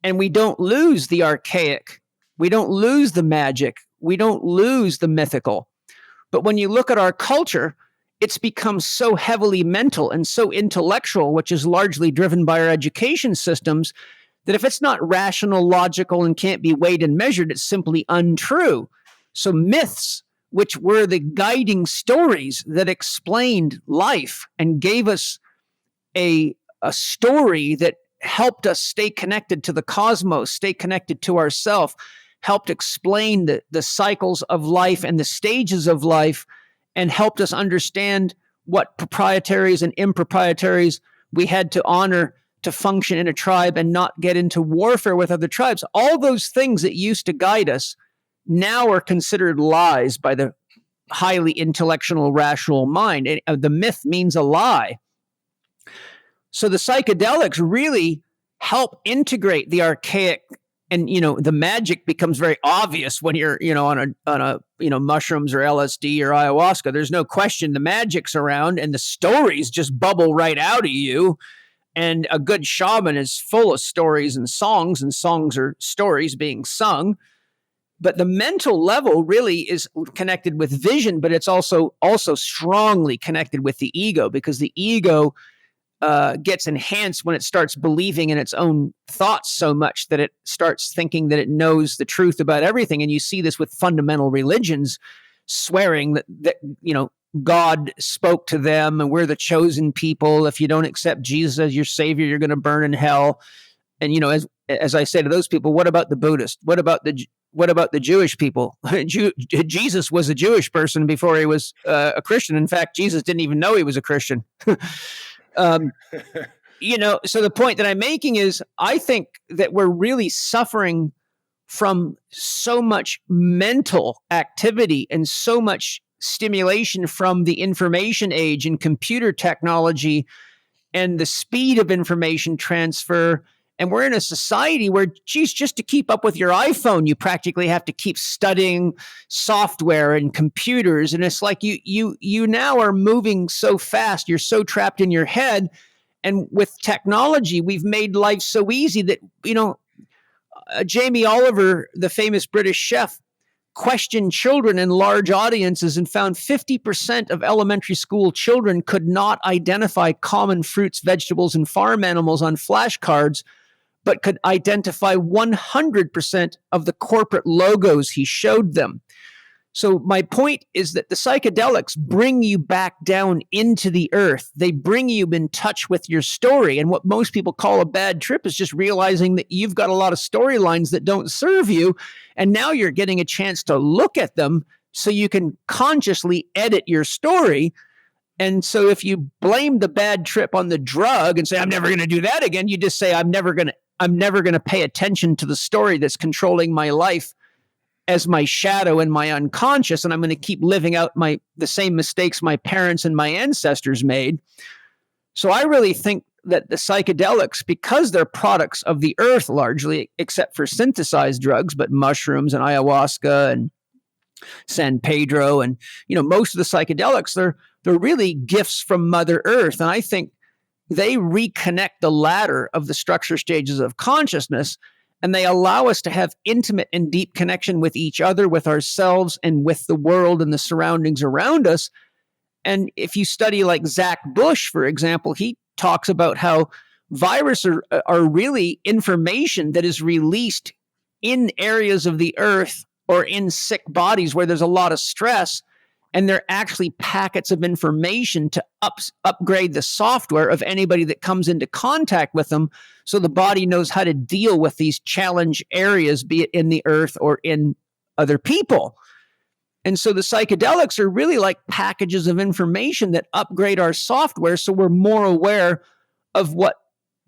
and we don't lose the archaic. We don't lose the magic. We don't lose the mythical. But when you look at our culture, it's become so heavily mental and so intellectual, which is largely driven by our education systems, that if it's not rational, logical, and can't be weighed and measured, it's simply untrue. So myths, which were the guiding stories that explained life and gave us a story that helped us stay connected to the cosmos, stay connected to ourselves, helped explain the cycles of life and the stages of life, and helped us understand what proprietaries and improprietaries we had to honor to function in a tribe and not get into warfare with other tribes. All those things that used to guide us now are considered lies by the highly intellectual, rational mind. And the myth means a lie. So the psychedelics really help integrate the archaic, and the magic becomes very obvious when you're on a mushrooms or LSD or ayahuasca. There's no question the magic's around, and the stories just bubble right out of you. And a good shaman is full of stories and songs are stories being sung. But the mental level really is connected with vision, but it's also strongly connected with the ego, because the ego gets enhanced when it starts believing in its own thoughts so much that it starts thinking that it knows the truth about everything. And you see this with fundamental religions swearing that God spoke to them and we're the chosen people. If you don't accept Jesus as your savior, you're going to burn in hell. And as I say to those people, what about the Buddhist? What about the Jewish people? Jesus was a Jewish person before he was a Christian. In fact, Jesus didn't even know he was a Christian. So the point that I'm making is, I think that we're really suffering from so much mental activity and so much stimulation from the information age and computer technology and the speed of information transfer. And we're in a society where, just to keep up with your iPhone, you practically have to keep studying software and computers. And it's like you now are moving so fast. You're so trapped in your head. And with technology, we've made life so easy that, Jamie Oliver, the famous British chef, questioned children in large audiences and found 50% of elementary school children could not identify common fruits, vegetables, and farm animals on flashcards, but could identify 100% of the corporate logos he showed them. So my point is that the psychedelics bring you back down into the earth. They bring you in touch with your story. And what most people call a bad trip is just realizing that you've got a lot of storylines that don't serve you. And now you're getting a chance to look at them so you can consciously edit your story. And so if you blame the bad trip on the drug and say, I'm never going to do that again, you just say, I'm never going to pay attention to the story that's controlling my life as my shadow and my unconscious, and I'm going to keep living out the same mistakes my parents and my ancestors made. So I really think that the psychedelics, because they're products of the earth largely, except for synthesized drugs, but mushrooms and ayahuasca and San Pedro and most of the psychedelics, they're really gifts from Mother Earth, and I think they reconnect the ladder of the structure stages of consciousness. And they allow us to have intimate and deep connection with each other, with ourselves, and with the world and the surroundings around us. And if you study like Zach Bush, for example, he talks about how viruses are really information that is released in areas of the earth or in sick bodies where there's a lot of stress. And they're actually packets of information to upgrade the software of anybody that comes into contact with them, so the body knows how to deal with these challenge areas, be it in the earth or in other people. And so the psychedelics are really like packages of information that upgrade our software, so we're more aware of what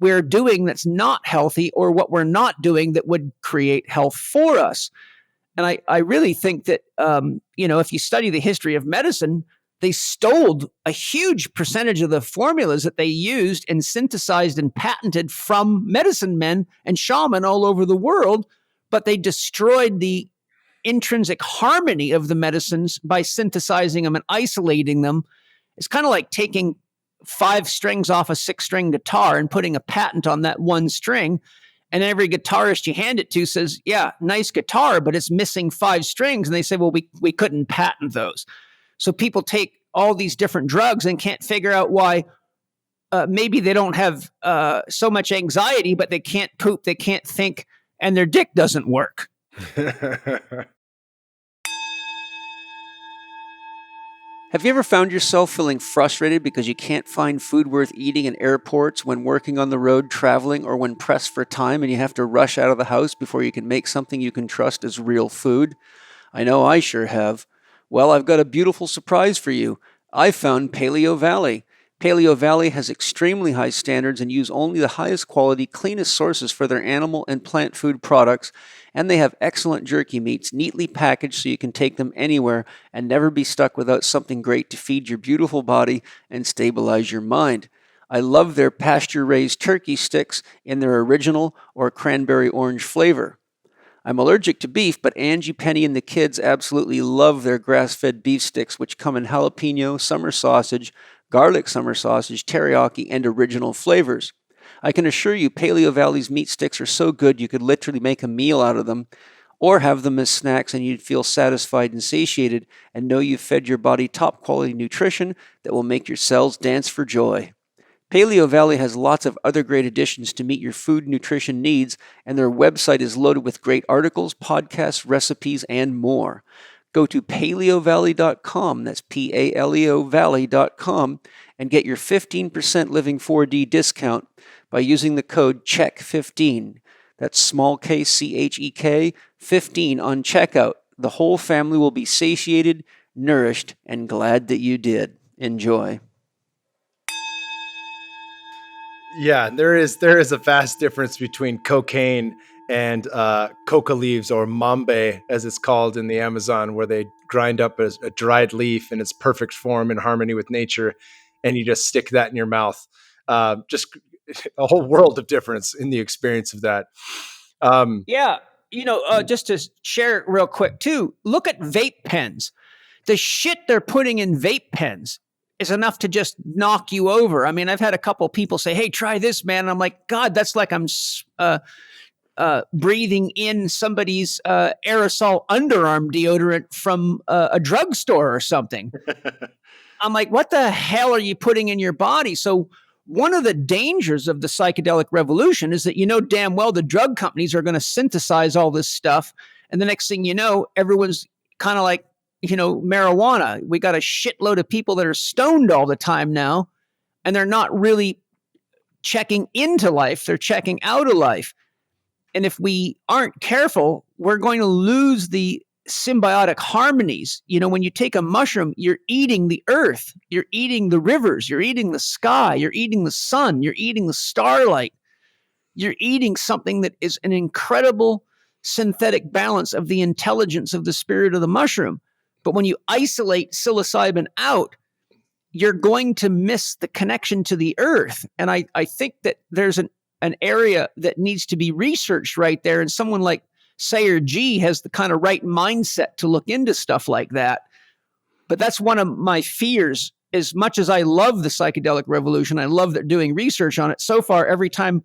we're doing that's not healthy or what we're not doing that would create health for us. And I really think that, if you study the history of medicine, they stole a huge percentage of the formulas that they used and synthesized and patented from medicine men and shaman all over the world, but they destroyed the intrinsic harmony of the medicines by synthesizing them and isolating them. It's kind of like taking 5 strings off a 6-string guitar and putting a patent on that one string. And every guitarist you hand it to says, yeah, nice guitar, but it's missing 5 strings. And they say, well, we couldn't patent those. So people take all these different drugs and can't figure out why. Maybe they don't have so much anxiety, but they can't poop, they can't think, and their dick doesn't work. Have you ever found yourself feeling frustrated because you can't find food worth eating in airports, when working on the road, traveling, or when pressed for time and you have to rush out of the house before you can make something you can trust as real food? I know I sure have. Well, I've got a beautiful surprise for you. I found Paleo Valley. Paleo Valley has extremely high standards and use only the highest quality, cleanest sources for their animal and plant food products, and they have excellent jerky meats, neatly packaged so you can take them anywhere and never be stuck without something great to feed your beautiful body and stabilize your mind. I love their pasture-raised turkey sticks in their original or cranberry orange flavor. I'm allergic to beef, but Angie, Penny, and the kids absolutely love their grass-fed beef sticks, which come in jalapeno, summer sausage, garlic summer sausage, teriyaki, and original flavors. I can assure you Paleo Valley's meat sticks are so good you could literally make a meal out of them, or have them as snacks and you'd feel satisfied and satiated and know you've fed your body top quality nutrition that will make your cells dance for joy. Paleo Valley has lots of other great additions to meet your food nutrition needs, and their website is loaded with great articles, podcasts, recipes, and more. Go to paleovalley.com, that's P-A-L-E-O valley.com, and get your 15% Living 4D discount by using the code CHECK15. That's small k, C-H-E-K, 15 on checkout. The whole family will be satiated, nourished, and glad that you did. Enjoy. Yeah, there is a vast difference between cocaine and coca leaves, or mambe, as it's called in the Amazon, where they grind up a dried leaf in its perfect form in harmony with nature, and you just stick that in your mouth. Just a whole world of difference in the experience of that. Yeah. Just to share real quick too, look at vape pens. The shit they're putting in vape pens is enough to just knock you over. I mean, I've had a couple people say, hey, try this, man. And I'm like, God, that's like I'm breathing in somebody's aerosol underarm deodorant from a drugstore or something. I'm like, what the hell are you putting in your body? So one of the dangers of the psychedelic revolution is that damn well the drug companies are going to synthesize all this stuff. And the next thing you know, everyone's kind of like, marijuana. We got a shitload of people that are stoned all the time now, and they're not really checking into life. They're checking out of life. And if we aren't careful, we're going to lose the symbiotic harmonies. When you take a mushroom, you're eating the earth, you're eating the rivers, you're eating the sky, you're eating the sun, you're eating the starlight. You're eating something that is an incredible synthetic balance of the intelligence of the spirit of the mushroom. But when you isolate psilocybin out, you're going to miss the connection to the earth. And I think that there's an area that needs to be researched right there. And someone like Sayer G has the kind of right mindset to look into stuff like that. But that's one of my fears. As much as I love the psychedelic revolution, I love that doing research on it. So far, every time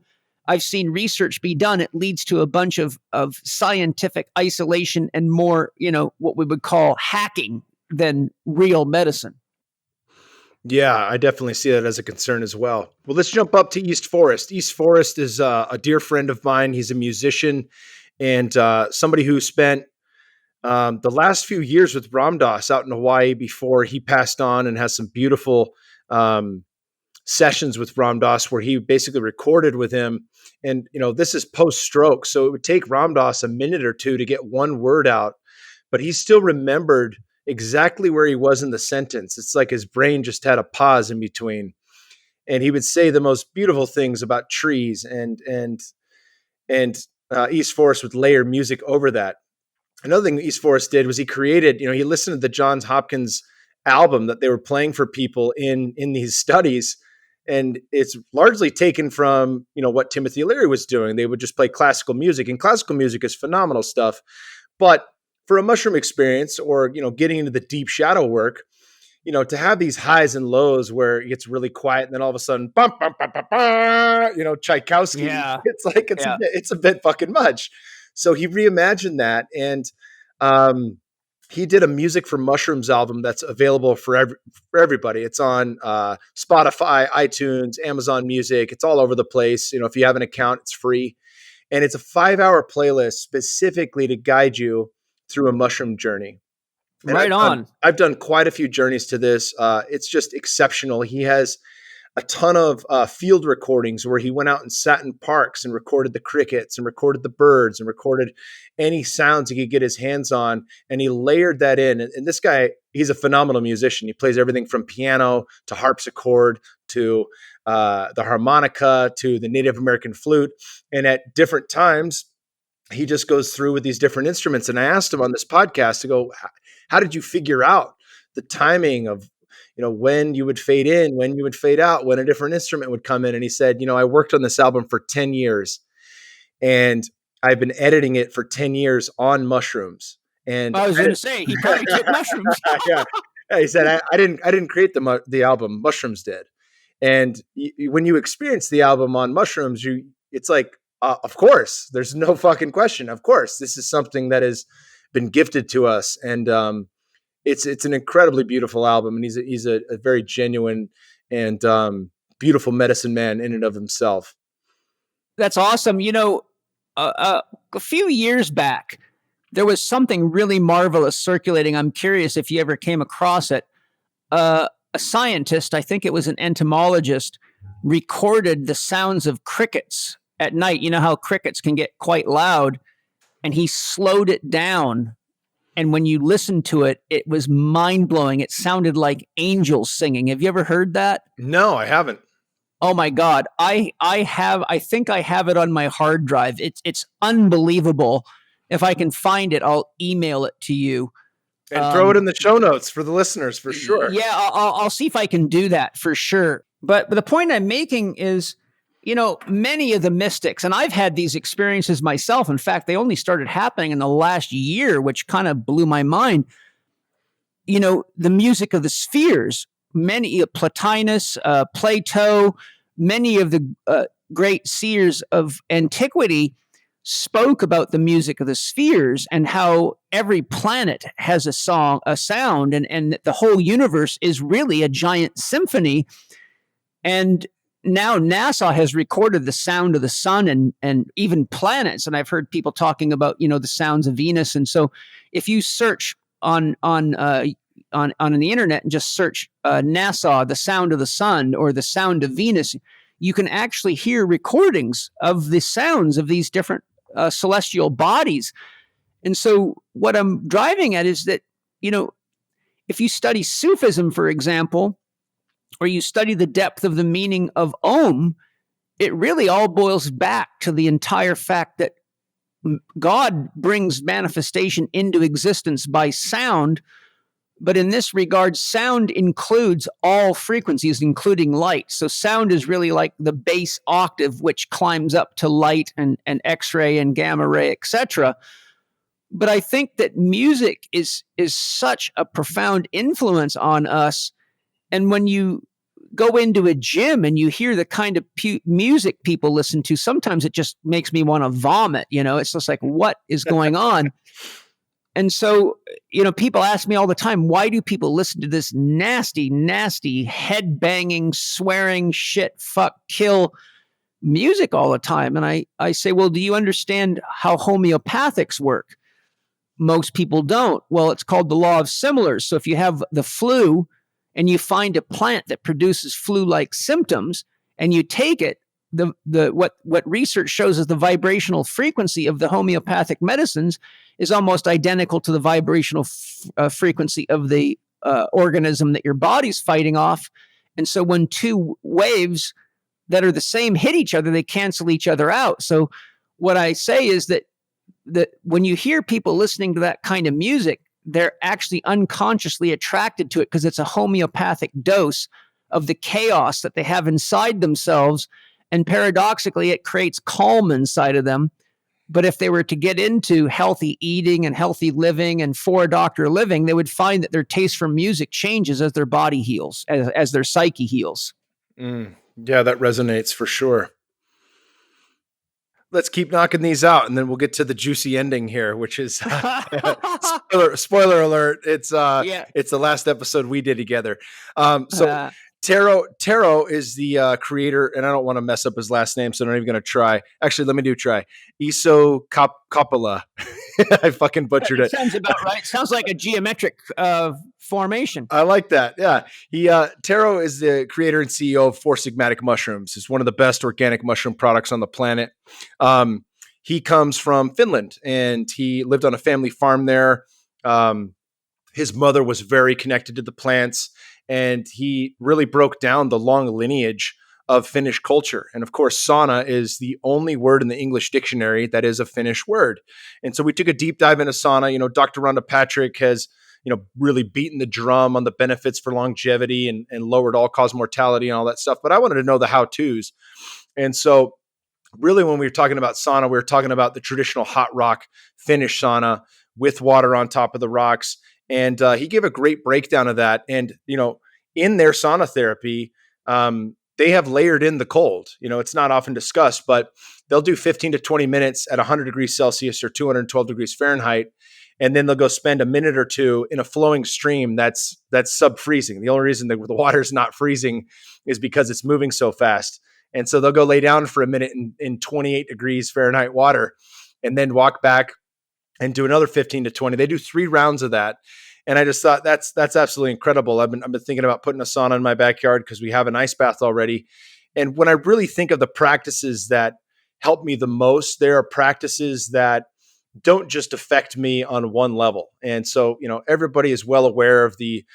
I've seen research be done, it leads to a bunch of scientific isolation and more, what we would call hacking than real medicine. Yeah, I definitely see that as a concern as well. Well, let's jump up to East Forest. East Forest is a dear friend of mine. He's a musician and somebody who spent the last few years with Ram Dass out in Hawaii before he passed on, and has some beautiful sessions with Ram Dass where he basically recorded with him. And, this is post-stroke, so it would take Ram Dass a minute or two to get one word out, but he still remembered exactly where he was in the sentence. It's like his brain just had a pause in between. And he would say the most beautiful things about trees, and East Forest would layer music over that. Another thing East Forest did was he created, he listened to the Johns Hopkins album that they were playing for people in these studies. And it's largely taken from, what Timothy Leary was doing. They would just play classical music, and classical music is phenomenal stuff. But for a mushroom experience, or, getting into the deep shadow work, to have these highs and lows where it gets really quiet and then all of a sudden, bum, bum, bum, bum, bum, Tchaikovsky, Yeah. it's like, Yeah. it's a bit fucking much. So he reimagined that. And, he did a Music for Mushrooms album that's available for everybody. It's on Spotify, iTunes, Amazon Music. It's all over the place. If you have an account, it's free. And it's a 5-hour playlist specifically to guide you through a mushroom journey. And Right on. I've done quite a few journeys to this. It's just exceptional. He has a ton of field recordings where he went out and sat in parks and recorded the crickets and recorded the birds and recorded any sounds he could get his hands on. And he layered that in. And this guy, he's a phenomenal musician. He plays everything from piano to harpsichord to the harmonica to the Native American flute. And at different times, he just goes through with these different instruments. And I asked him on this podcast to go, how did you figure out the timing of, when you would fade in, when you would fade out, when a different instrument would come in? And he said, I worked on this album for 10 years and I've been editing it for 10 years on mushrooms. And I was going to say, he probably took mushrooms. yeah. He said, I didn't create the album, mushrooms did. And when you experience the album on mushrooms, it's like, of course, there's no fucking question. Of course, this is something that has been gifted to us. And, it's an incredibly beautiful album, and he's a very genuine and beautiful medicine man in and of himself. That's awesome. A few years back, there was something really marvelous circulating. I'm curious if you ever came across it. A scientist, I think it was an entomologist, recorded the sounds of crickets at night. You know how crickets can get quite loud, and he slowed it down. And when you listen to it, it was mind-blowing. It sounded like angels singing. Have you ever heard that? No, I haven't. Oh my God. I think I have it on my hard drive. It's unbelievable. If I can find it, I'll email it to you. And throw it in the show notes for the listeners, for sure. Yeah, I'll see if I can do that for sure. But the point I'm making is, many of the mystics, and I've had these experiences myself. In fact, they only started happening in the last year, which kind of blew my mind. The music of the spheres, many Plotinus, Plato, many of the great seers of antiquity spoke about the music of the spheres and how every planet has a sound, and the whole universe is really a giant symphony. And now NASA has recorded the sound of the sun and even planets. And I've heard people talking about, the sounds of Venus. And so if you search on the internet and just search NASA, the sound of the sun, or the sound of Venus, you can actually hear recordings of the sounds of these different celestial bodies. And so what I'm driving at is that, if you study Sufism, for example, or you study the depth of the meaning of Om, it really all boils back to the entire fact that God brings manifestation into existence by sound. But in this regard, sound includes all frequencies, including light. So sound is really like the base octave, which climbs up to light and X-ray and gamma ray, etc. But I think that music is such a profound influence on us. And when you go into a gym and you hear the kind of music people listen to, sometimes it just makes me want to vomit. It's just like, what is going on? And so, people ask me all the time, why do people listen to this nasty, nasty, head-banging, swearing, shit, fuck, kill music all the time? And I say, well, do you understand how homeopathics work? Most people don't. Well, it's called the law of similars. So if you have the flu and you find a plant that produces flu-like symptoms and you take it, what research shows is the vibrational frequency of the homeopathic medicines is almost identical to the vibrational frequency of the organism that your body's fighting off. And so when two waves that are the same hit each other, they cancel each other out. So what I say is that when you hear people listening to that kind of music, they're actually unconsciously attracted to it because it's a homeopathic dose of the chaos that they have inside themselves. And paradoxically, it creates calm inside of them. But if they were to get into healthy eating and healthy living and for doctor living, they would find that their taste for music changes as their body heals, as their psyche heals. Yeah, that resonates for sure. Let's keep knocking these out, and then we'll get to the juicy ending here, which is spoiler alert. It's the last episode we did together. So Taro is the creator, and I don't want to mess up his last name, so I'm not even going to try. Actually, let me try. Iso Coppola. I fucking butchered it. Sounds about right. Sounds like a geometric formation. I like that. Yeah. Taro is the creator and CEO of Four Sigmatic Mushrooms. It's one of the best organic mushroom products on the planet. He comes from Finland, and he lived on a family farm there. His mother was very connected to the plants, and he really broke down the long lineage of Finnish culture. And of course, sauna is the only word in the English dictionary that is a Finnish word. And so we took a deep dive into sauna. Dr. Rhonda Patrick has, really beaten the drum on the benefits for longevity and lowered all-cause mortality and all that stuff. But I wanted to know the how-tos. And so really, when we were talking about sauna, we were talking about the traditional hot rock Finnish sauna with water on top of the rocks. And he gave a great breakdown of that. And, in their sauna therapy, they have layered in the cold. It's not often discussed, but they'll do 15 to 20 minutes at 100 degrees Celsius or 212 degrees Fahrenheit. And then they'll go spend a minute or two in a flowing stream that's sub-freezing. The only reason the water is not freezing is because it's moving so fast. And so they'll go lay down for a minute in 28 degrees Fahrenheit water and then walk back and do another 15 to 20. They do 3 rounds of that. And I just thought that's absolutely incredible. I've been thinking about putting a sauna in my backyard because we have an ice bath already. And when I really think of the practices that help me the most, there are practices that don't just affect me on one level. And so, everybody is well aware of the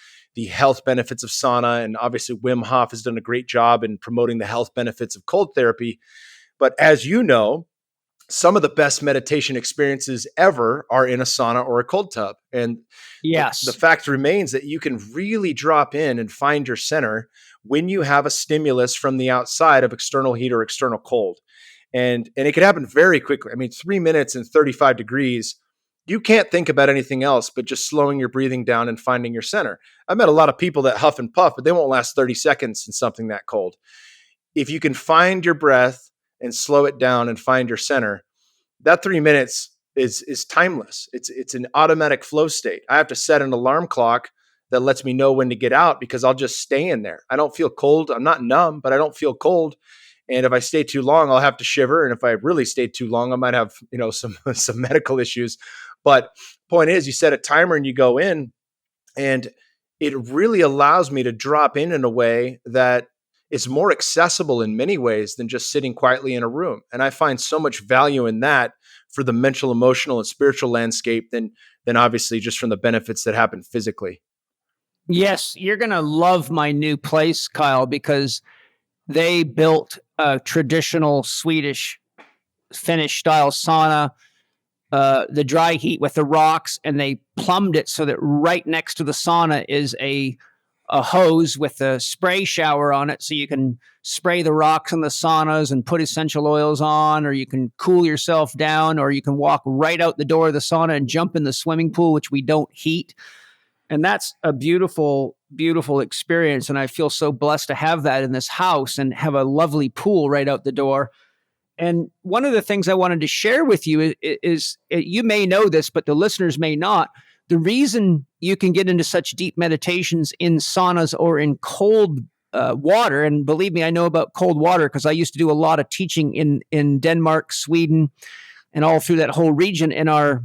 health benefits of sauna. And obviously Wim Hof has done a great job in promoting the health benefits of cold therapy. But as you know, some of the best meditation experiences ever are in a sauna or a cold tub. And yes, the fact remains that you can really drop in and find your center when you have a stimulus from the outside of external heat or external cold. And it can happen very quickly. 3 minutes and 35 degrees, you can't think about anything else but just slowing your breathing down and finding your center. I've met a lot of people that huff and puff, but they won't last 30 seconds in something that cold. If you can find your breath and slow it down and find your center, that 3 minutes is timeless. It's an automatic flow state. I have to set an alarm clock that lets me know when to get out because I'll just stay in there. I don't feel cold. I'm not numb, but I don't feel cold. And if I stay too long, I'll have to shiver. And if I really stay too long, I might have, some medical issues. But point is, you set a timer and you go in, and it really allows me to drop in a way that is more accessible in many ways than just sitting quietly in a room. And I find so much value in that for the mental, emotional, and spiritual landscape than obviously just from the benefits that happen physically. Yes, you're going to love my new place, Kyle, because they built a traditional Swedish Finnish style sauna, the dry heat with the rocks, and they plumbed it so that right next to the sauna is a hose with a spray shower on it, so you can spray the rocks in the saunas and put essential oils on, or you can cool yourself down, or you can walk right out the door of the sauna and jump in the swimming pool, which we don't heat. And that's a beautiful, beautiful experience. And I feel so blessed to have that in this house and have a lovely pool right out the door. And one of the things I wanted to share with you is you may know this, but the listeners may not. The reason you can get into such deep meditations in saunas or in cold water, and believe me, I know about cold water because I used to do a lot of teaching in Denmark, Sweden, and all through that whole region. In our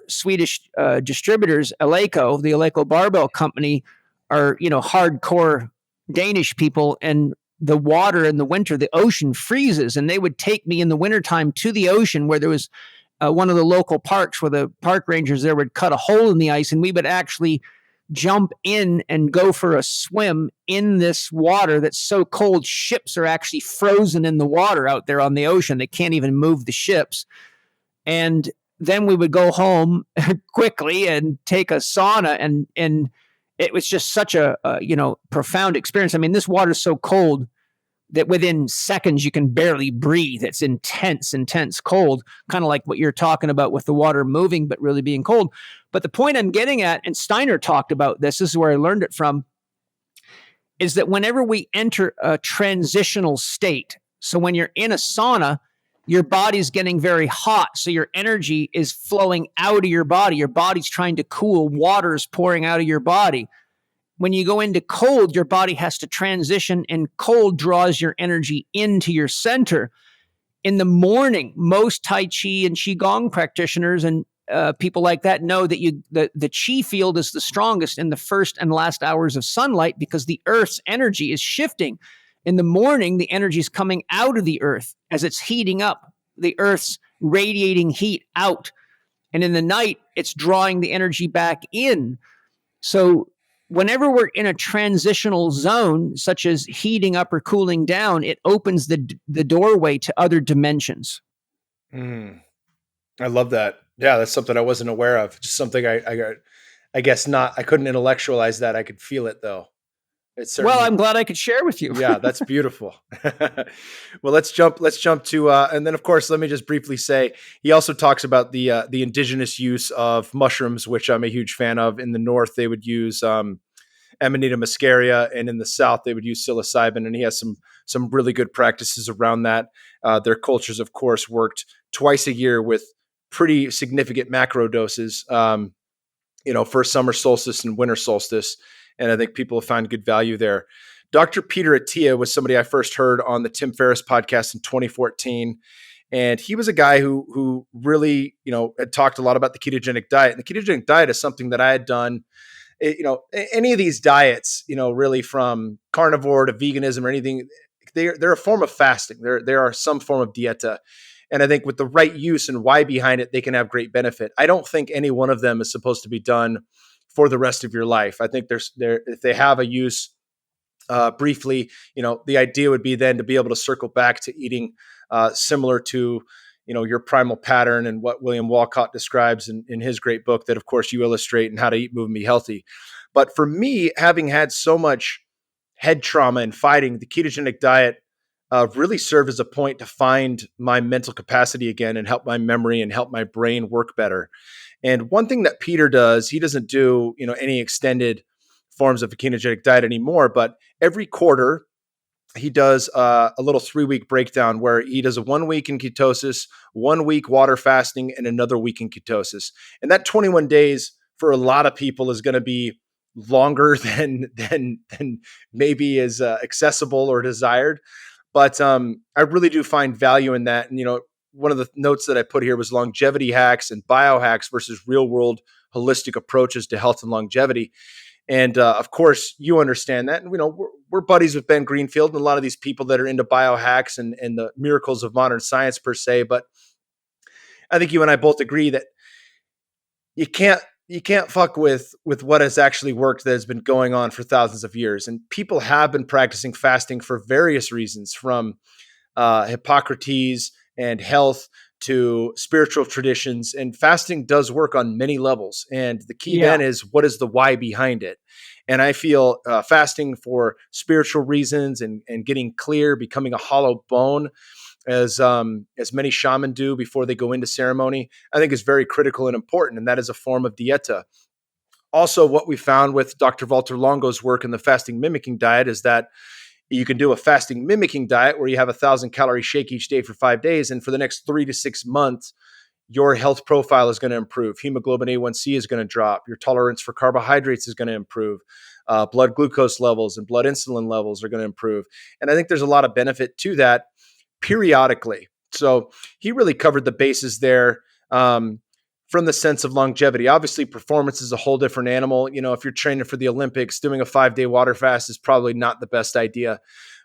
Swedish distributors, Eleiko, the Eleiko Barbell Company, are hardcore Danish people, and the water in the winter, the ocean freezes, and they would take me in the wintertime to the ocean where there was one of the local parks where the park rangers there would cut a hole in the ice, and we would actually jump in and go for a swim in this water that's so cold. Ships are actually frozen in the water out there on the ocean. They can't even move the ships. And then we would go home quickly and take a sauna, and it was just such a profound experience. I mean, this water is so cold that within seconds you can barely breathe. It's intense cold, kind of like what you're talking about with the water moving but really being cold. But the point I'm getting at, and Steiner talked about this is where I learned it from, is that whenever we enter a transitional state, so when you're in a sauna, your body's getting very hot, so your energy is flowing out of your body. Your body's trying to cool, water's pouring out of your body. When you go into cold, your body has to transition, and cold draws your energy into your center. In the morning, most Tai Chi and Qigong practitioners and people like that know that the Qi field is the strongest in the first and last hours of sunlight because the Earth's energy is shifting. In the morning, the energy is coming out of the Earth as it's heating up. The Earth's radiating heat out. And in the night, it's drawing the energy back in. So whenever we're in a transitional zone, such as heating up or cooling down, it opens the doorway to other dimensions. I love that. Yeah, that's something I wasn't aware of. Just something I guess not. I couldn't intellectualize that. I could feel it though. It's well, I'm glad I could share with you. Yeah, that's beautiful. Well, let's jump to, and then of course, let me just briefly say, he also talks about the indigenous use of mushrooms, which I'm a huge fan of. In the North, they would use Amanita muscaria, and in the South, they would use psilocybin. And he has some really good practices around that. Their cultures, of course, worked twice a year with pretty significant macro doses, for summer solstice and winter solstice. And I think people have found good value there. Dr. Peter Attia was somebody I first heard on the Tim Ferriss podcast in 2014. And he was a guy who really, had talked a lot about the ketogenic diet. And the ketogenic diet is something that I had done, any of these diets, really from carnivore to veganism or anything, they're a form of fasting. There are some form of dieta. And I think with the right use and why behind it, they can have great benefit. I don't think any one of them is supposed to be done for the rest of your life. I think if they have a use briefly, the idea would be then to be able to circle back to eating similar to, your primal pattern and what William Walcott describes in his great book that, of course, you illustrate, and How to Eat, Move, and Be Healthy. But for me, having had so much head trauma and fighting, the ketogenic diet really served as a point to find my mental capacity again and help my memory and help my brain work better. And one thing that Peter does, he doesn't do, any extended forms of a ketogenic diet anymore, but every quarter he does a little 3-week breakdown where he does a 1 week in ketosis, 1 week water fasting, and another week in ketosis. And that 21 days for a lot of people is going to be longer than maybe is accessible or desired. But I really do find value in that. And, one of the notes that I put here was longevity hacks and biohacks versus real world holistic approaches to health and longevity. And of course, you understand that. And, we're buddies with Ben Greenfield and a lot of these people that are into biohacks and the miracles of modern science per se. But I think you and I both agree that you can't fuck with what has actually worked that has been going on for thousands of years. And people have been practicing fasting for various reasons, from Hippocrates and health to spiritual traditions. And fasting does work on many levels. And the key then is, what is the why behind it? And I feel fasting for spiritual reasons and getting clear, becoming a hollow bone, as many shaman do before they go into ceremony, I think is very critical and important. And that is a form of dieta. Also, what we found with Dr. Walter Longo's work in the fasting mimicking diet is that you can do a fasting mimicking diet where you have 1,000 calorie shake each day for 5 days. And for the next 3 to 6 months, your health profile is going to improve. Hemoglobin A1C is going to drop. Your tolerance for carbohydrates is going to improve. Blood glucose levels and blood insulin levels are going to improve. And I think there's a lot of benefit to that periodically. So he really covered the bases there from the sense of longevity. Obviously, performance is a whole different animal. If you're training for the Olympics, doing a 5-day water fast is probably not the best idea.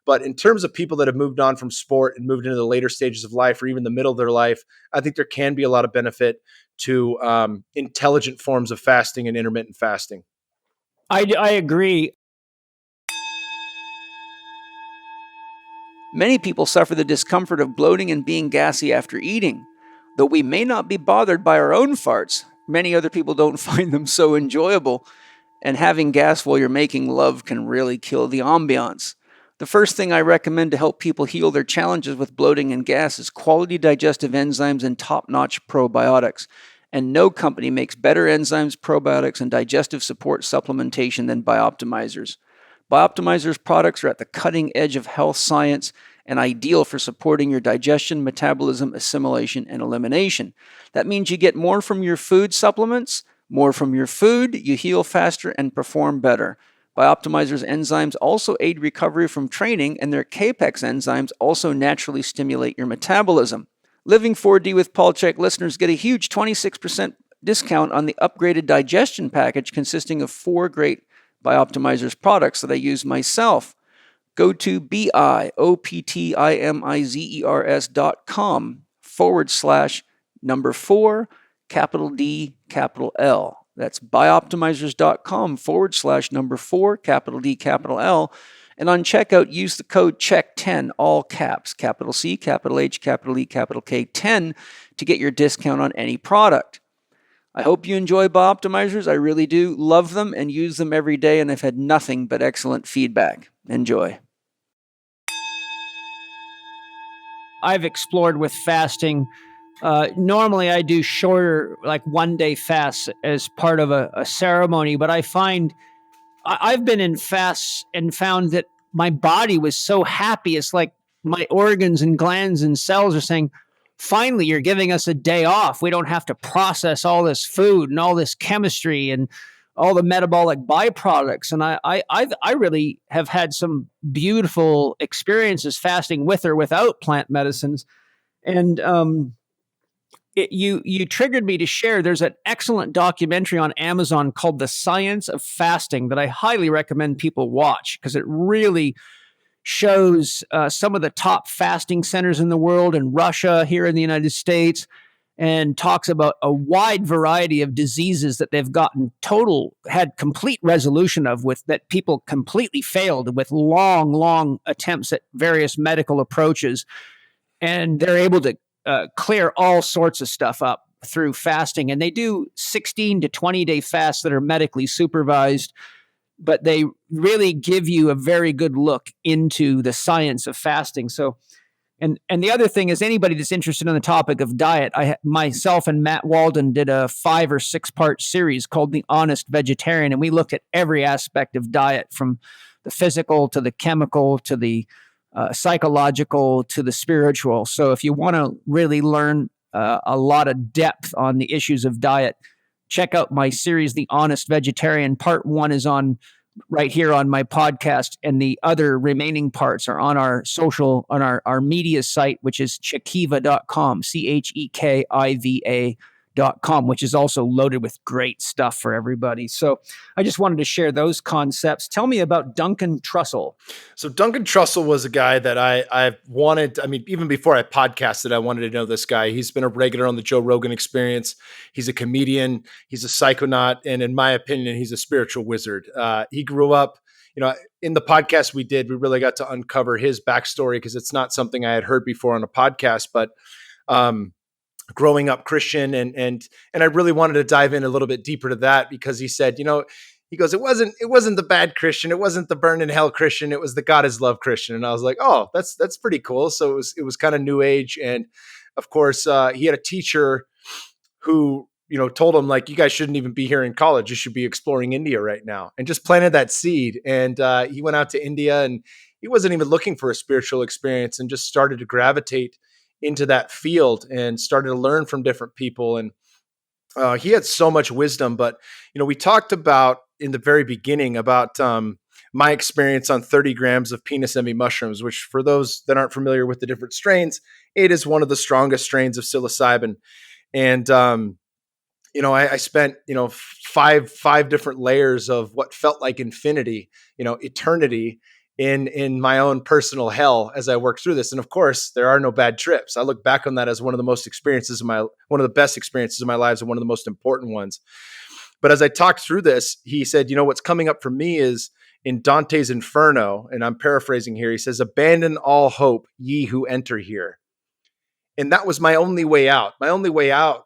But in terms of people that have moved on from sport and moved into the later stages of life or even the middle of their life, I think there can be a lot of benefit to intelligent forms of fasting and intermittent fasting. I agree. Many people suffer the discomfort of bloating and being gassy after eating. Though we may not be bothered by our own farts, many other people don't find them so enjoyable, and having gas while you're making love can really kill the ambiance. The first thing I recommend to help people heal their challenges with bloating and gas is quality digestive enzymes and top-notch probiotics. And no company makes better enzymes, probiotics, and digestive support supplementation than Bioptimizers. Bioptimizers products are at the cutting edge of health science and ideal for supporting your digestion, metabolism, assimilation, and elimination. That means you get more from your food supplements, more from your food, you heal faster and perform better. Bioptimizers enzymes also aid recovery from training, and their Capex enzymes also naturally stimulate your metabolism. Living 4D with Paul Chek listeners get a huge 26% discount on the upgraded digestion package consisting of 4 great Bioptimizers products that I use myself. Go to bioptimizers.com/4 capital D capital L. That's bioptimizers.com/4 capital D capital L. And on checkout, use the code CHEK10, all caps, capital C, capital H, capital E, capital K, 10 to get your discount on any product. I hope you enjoy Bioptimizers. I really do love them and use them every day, and I've had nothing but excellent feedback. Enjoy. I've explored with fasting. Normally I do shorter, like 1-day fasts as part of a ceremony, but I find I've been in fasts and found that my body was so happy. It's like my organs and glands and cells are saying, finally, you're giving us a day off. We don't have to process all this food and all this chemistry and all the metabolic byproducts. And I really have had some beautiful experiences fasting with or without plant medicines. And you triggered me to share. There's an excellent documentary on Amazon called The Science of Fasting that I highly recommend people watch because it really shows some of the top fasting centers in the world in Russia, here in the United States, and talks about a wide variety of diseases that they've had complete resolution of, with that people completely failed with long attempts at various medical approaches. And they're able to clear all sorts of stuff up through fasting. And they do 16 to 20-day fasts that are medically supervised, but they really give you a very good look into the science of fasting. So, and the other thing is, anybody that's interested in the topic of diet, myself and Matt Walden did a 5 or 6 part series called The Honest Vegetarian, and we looked at every aspect of diet, from the physical to the chemical to the psychological to the spiritual. So if you want to really learn a lot of depth on the issues of diet, check out my series, The Honest Vegetarian. Part 1 is on right here on my podcast, and the other remaining parts are on our our media site, which is chekiva.com, CHEKIVA.com, which is also loaded with great stuff for everybody. So I just wanted to share those concepts. Tell me about Duncan Trussell. So Duncan Trussell was a guy that I wanted, even before I podcasted, I wanted to know this guy. He's been a regular on the Joe Rogan Experience. He's a comedian. He's a psychonaut. And in my opinion, he's a spiritual wizard. He grew up, in the podcast we did, we really got to uncover his backstory because it's not something I had heard before on a podcast, but growing up Christian, and I really wanted to dive in a little bit deeper to that because he said, he goes, it wasn't the bad Christian, it wasn't the burn in hell Christian, it was the God is love Christian. And I was like, oh, that's pretty cool. So it was kind of new age. And of course, he had a teacher who, told him, like, you guys shouldn't even be here in college. You should be exploring India right now, and just planted that seed. And he went out to India, and he wasn't even looking for a spiritual experience, and just started to gravitate into that field and started to learn from different people. And he had so much wisdom. But, we talked about in the very beginning about my experience on 30 grams of penis envy mushrooms, which, for those that aren't familiar with the different strains, it is one of the strongest strains of psilocybin. And, I spent, five different layers of what felt like infinity, eternity, in my own personal hell as I worked through this. And of course, there are no bad trips. I look back on that as one of the best experiences of my lives, and one of the most important ones. But as I talked through this, he said, what's coming up for me is in Dante's Inferno, and I'm paraphrasing here. He says, "Abandon all hope, ye who enter here." And that was my only way out. My only way out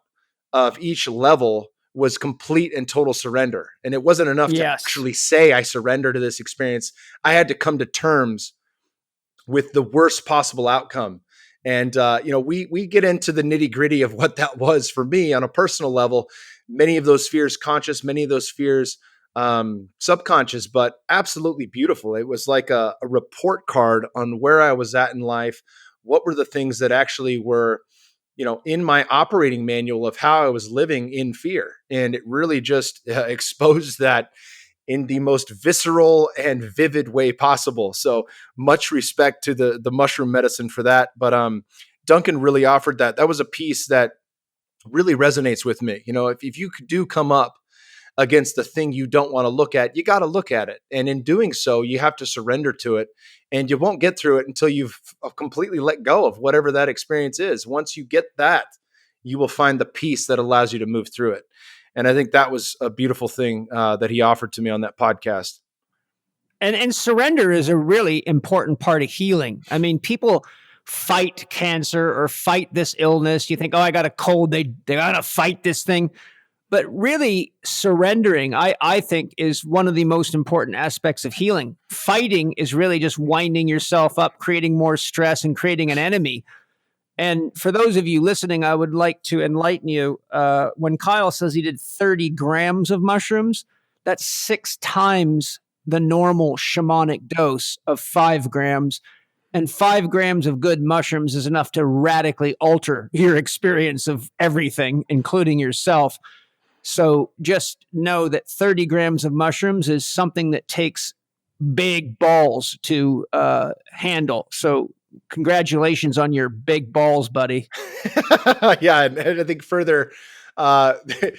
of each level was complete and total surrender. And it wasn't enough to Yes. actually say I surrender to this experience. I had to come to terms with the worst possible outcome. And we get into the nitty gritty of what that was for me on a personal level. Many of those fears conscious, many of those fears subconscious, but absolutely beautiful. It was like a report card on where I was at in life. What were the things that actually were, in my operating manual of how I was living in fear. And it really just exposed that in the most visceral and vivid way possible. So much respect to the mushroom medicine for that. But Duncan really offered that. That was a piece that really resonates with me. If you do come up against the thing you don't want to look at, you got to look at it. And in doing so, you have to surrender to it. And you won't get through it until you've completely let go of whatever that experience is. Once you get that, you will find the peace that allows you to move through it. And I think that was a beautiful thing that he offered to me on that podcast. And surrender is a really important part of healing. I mean, people fight cancer or fight this illness. You think, oh, I got a cold. They got to fight this thing. But really, surrendering, I think, is one of the most important aspects of healing. Fighting is really just winding yourself up, creating more stress, and creating an enemy. And for those of you listening, I would like to enlighten you. When Kyle says he did 30 grams of mushrooms, that's 6 times the normal shamanic dose of 5 grams. And 5 grams of good mushrooms is enough to radically alter your experience of everything, including yourself. So just know that 30 grams of mushrooms is something that takes big balls to handle. So congratulations on your big balls, buddy. Yeah. And I think further, it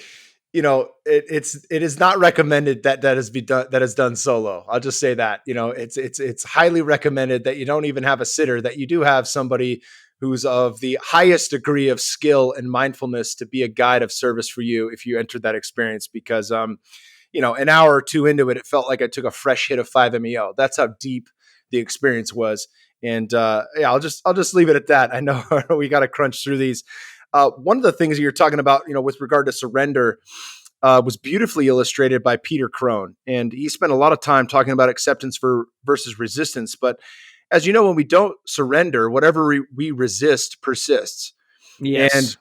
is not recommended that is done solo. I'll just say that, it's highly recommended that you don't even have a sitter, that you do have somebody who's of the highest degree of skill and mindfulness to be a guide of service for you if you enter that experience. Because, an hour or two into it, it felt like I took a fresh hit of 5-MeO. That's how deep the experience was. And I'll just leave it at that. I know we got to crunch through these. One of the things that you're talking about, with regard to surrender, was beautifully illustrated by Peter Crone. And he spent a lot of time talking about acceptance versus resistance. But as you know, when we don't surrender, whatever we resist persists. Yes.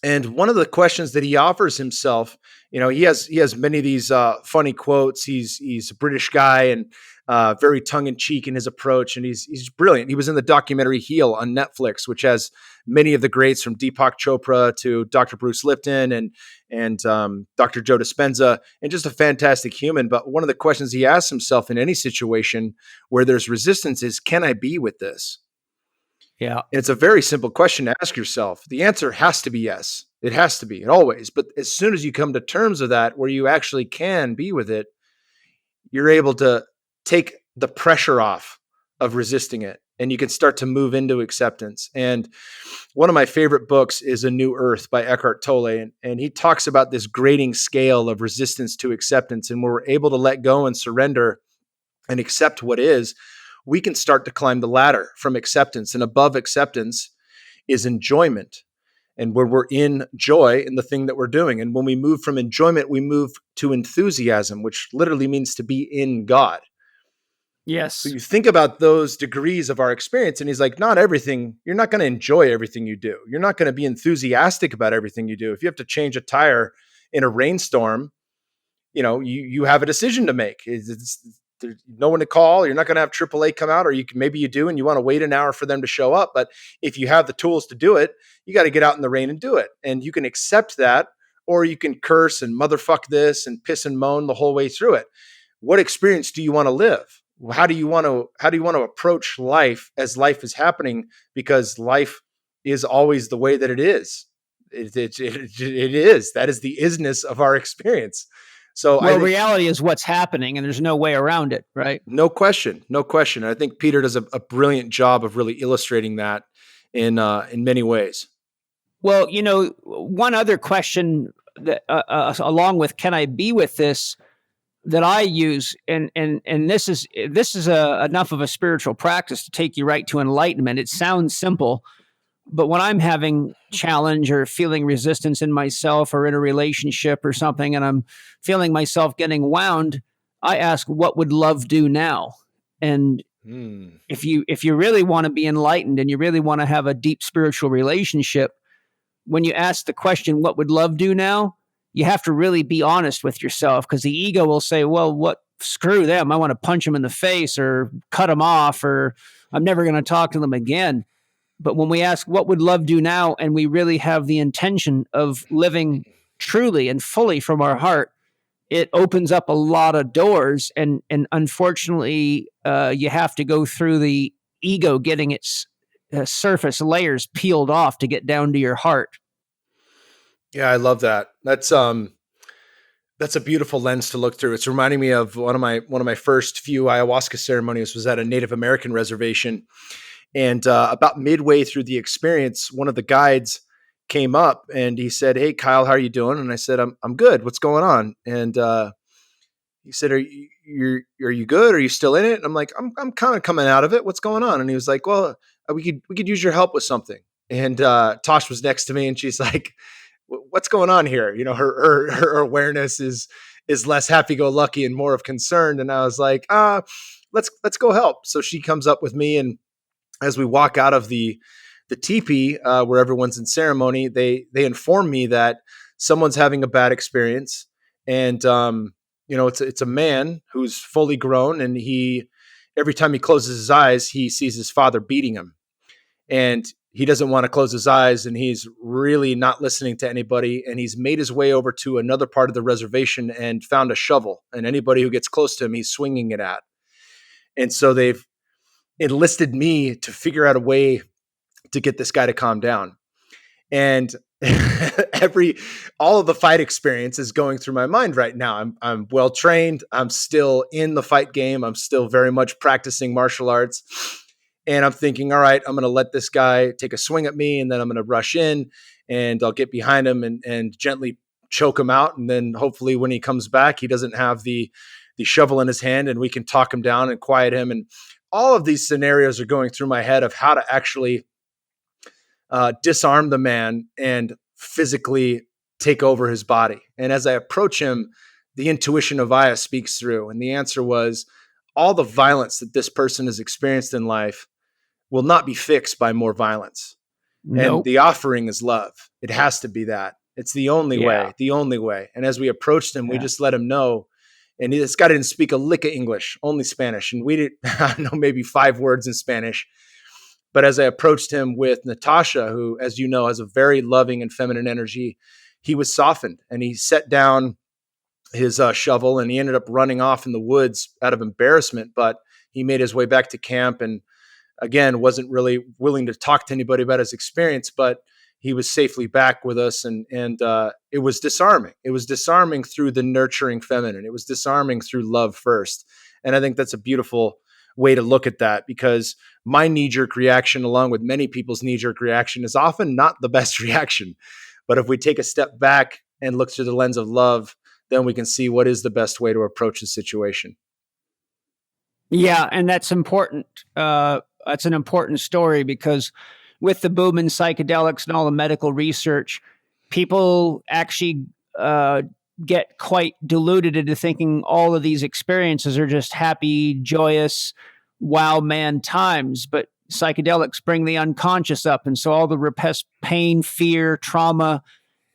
And one of the questions that he offers himself, he has many of these funny quotes. He's a British guy and very tongue in cheek in his approach, and he's brilliant. He was in the documentary Heal on Netflix, which has many of the greats from Deepak Chopra to Dr. Bruce Lipton and Dr. Joe Dispenza, and just a fantastic human. But one of the questions he asks himself in any situation where there's resistance is, can I be with this? Yeah. And it's a very simple question to ask yourself. The answer has to be yes. It has to be, always. But as soon as you come to terms with that, where you actually can be with it, you're able to take the pressure off of resisting it, and you can start to move into acceptance. And one of my favorite books is A New Earth by Eckhart Tolle. And he talks about this grading scale of resistance to acceptance. And when we're able to let go and surrender and accept what is, we can start to climb the ladder from acceptance. And above acceptance is enjoyment. And where we're in joy in the thing that we're doing. And when we move from enjoyment, we move to enthusiasm, which literally means to be in God. Yes. So you think about those degrees of our experience, and he's like, not everything, you're not going to enjoy everything you do. You're not going to be enthusiastic about everything you do. If you have to change a tire in a rainstorm, you have a decision to make. There's no one to call. You're not going to have AAA come out, or maybe you do, and you want to wait an hour for them to show up. But if you have the tools to do it, you got to get out in the rain and do it. And you can accept that, or you can curse and motherfuck this and piss and moan the whole way through it. What experience do you want to live? How do you want to approach life as life is happening? Because life is always the way that it is. It is. That is the isness of our experience. So reality is what's happening, and there's no way around it, right? No question. I think Peter does a brilliant job of really illustrating that in many ways. Well, one other question that, along with "Can I be with this?" that I use, and this is enough of a spiritual practice to take you right to enlightenment. It sounds simple, But when I'm having challenge or feeling resistance in myself or in a relationship or something, and I'm feeling myself getting wound, I ask, what would love do now? And Hmm. if you really want to be enlightened and you really want to have a deep spiritual relationship, when you ask the question, what would love do now? You have to really be honest with yourself, because the ego will say, well, what, screw them. I want to punch them in the face or cut them off, or I'm never going to talk to them again. But when we ask, what would love do now? And we really have the intention of living truly and fully from our heart, it opens up a lot of doors. And unfortunately, you have to go through the ego getting its surface layers peeled off to get down to your heart. Yeah, I love that. That's a beautiful lens to look through. It's reminding me of one of my first few ayahuasca ceremonies was at a Native American reservation. And about midway through the experience, one of the guides came up and he said, "Hey, Kyle, how are you doing?" And I said, "I'm good. What's going on?" And he said, Are you good? Are you still in it?" And I'm like, I'm kind of coming out of it. What's going on?" And he was like, "Well, we could use your help with something." And Tosh was next to me, and she's like, "What's going on here?" You know, her awareness is less happy go lucky and more of concerned. And I was like, let's go help. So she comes up with me, and as we walk out of the teepee where everyone's in ceremony, they inform me that someone's having a bad experience, and it's a man who's fully grown, and he every time he closes his eyes, he sees his father beating him, and he doesn't want to close his eyes, and he's really not listening to anybody, and he's made his way over to another part of the reservation and found a shovel, and anybody who gets close to him, he's swinging it at. And so they've enlisted me to figure out a way to get this guy to calm down. And all of the fight experience is going through my mind right now. I'm well trained. I'm still in the fight game. I'm still very much practicing martial arts. And I'm thinking, all right, I'm going to let this guy take a swing at me, and then I'm going to rush in and I'll get behind him and gently choke him out. And then hopefully when he comes back, he doesn't have the shovel in his hand, and we can talk him down and quiet him. And all of these scenarios are going through my head of how to actually disarm the man and physically take over his body. And as I approach him, the intuition of Aya speaks through. And the answer was, all the violence that this person has experienced in life will not be fixed by more violence. Nope. And the offering is love. It has to be that. It's the only way. And as we approached him, we just let him know. And this guy didn't speak a lick of English, only Spanish. And we didn't, I don't know, maybe 5 words in Spanish. But as I approached him with Natasha, who, as you know, has a very loving and feminine energy, he was softened, and he set down his shovel, and he ended up running off in the woods out of embarrassment. But he made his way back to camp, and again, wasn't really willing to talk to anybody about his experience, but he was safely back with us. And it was disarming. It was disarming through the nurturing feminine. It was disarming through love first. And I think that's a beautiful way to look at that, because my knee-jerk reaction, along with many people's knee-jerk reaction, is often not the best reaction. But if we take a step back and look through the lens of love, then we can see what is the best way to approach the situation. Yeah, and that's important. That's an important story, because with the boom in psychedelics and all the medical research, people actually get quite deluded into thinking all of these experiences are just happy, joyous, wow man times. But psychedelics bring the unconscious up. And so all the repressed pain, fear, trauma,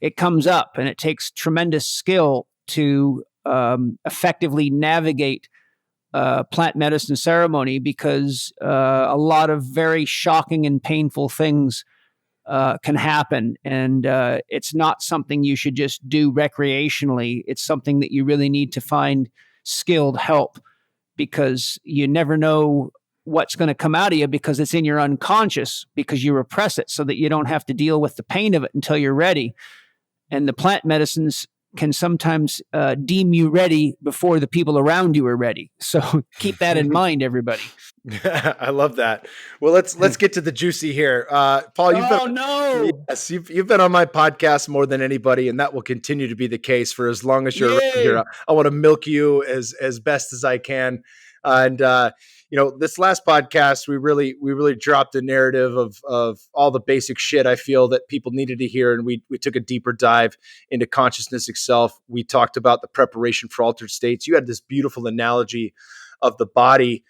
it comes up, and it takes tremendous skill to effectively navigate plant medicine ceremony, because a lot of very shocking and painful things can happen. And it's not something you should just do recreationally. It's something that you really need to find skilled help, because you never know what's going to come out of you, because it's in your unconscious, because you repress it so that you don't have to deal with the pain of it until you're ready. And the plant medicines can sometimes deem you ready before the people around you are ready. So keep that in mind, everybody. I love that. Well, let's get to the juicy here. Paul, you've been on my podcast more than anybody, and that will continue to be the case for as long as you're around here. I want to milk you as best as I can. And this last podcast, we really dropped a narrative of all the basic shit I feel that people needed to hear. And we took a deeper dive into consciousness itself. We talked about the preparation for altered states. You had this beautiful analogy of the body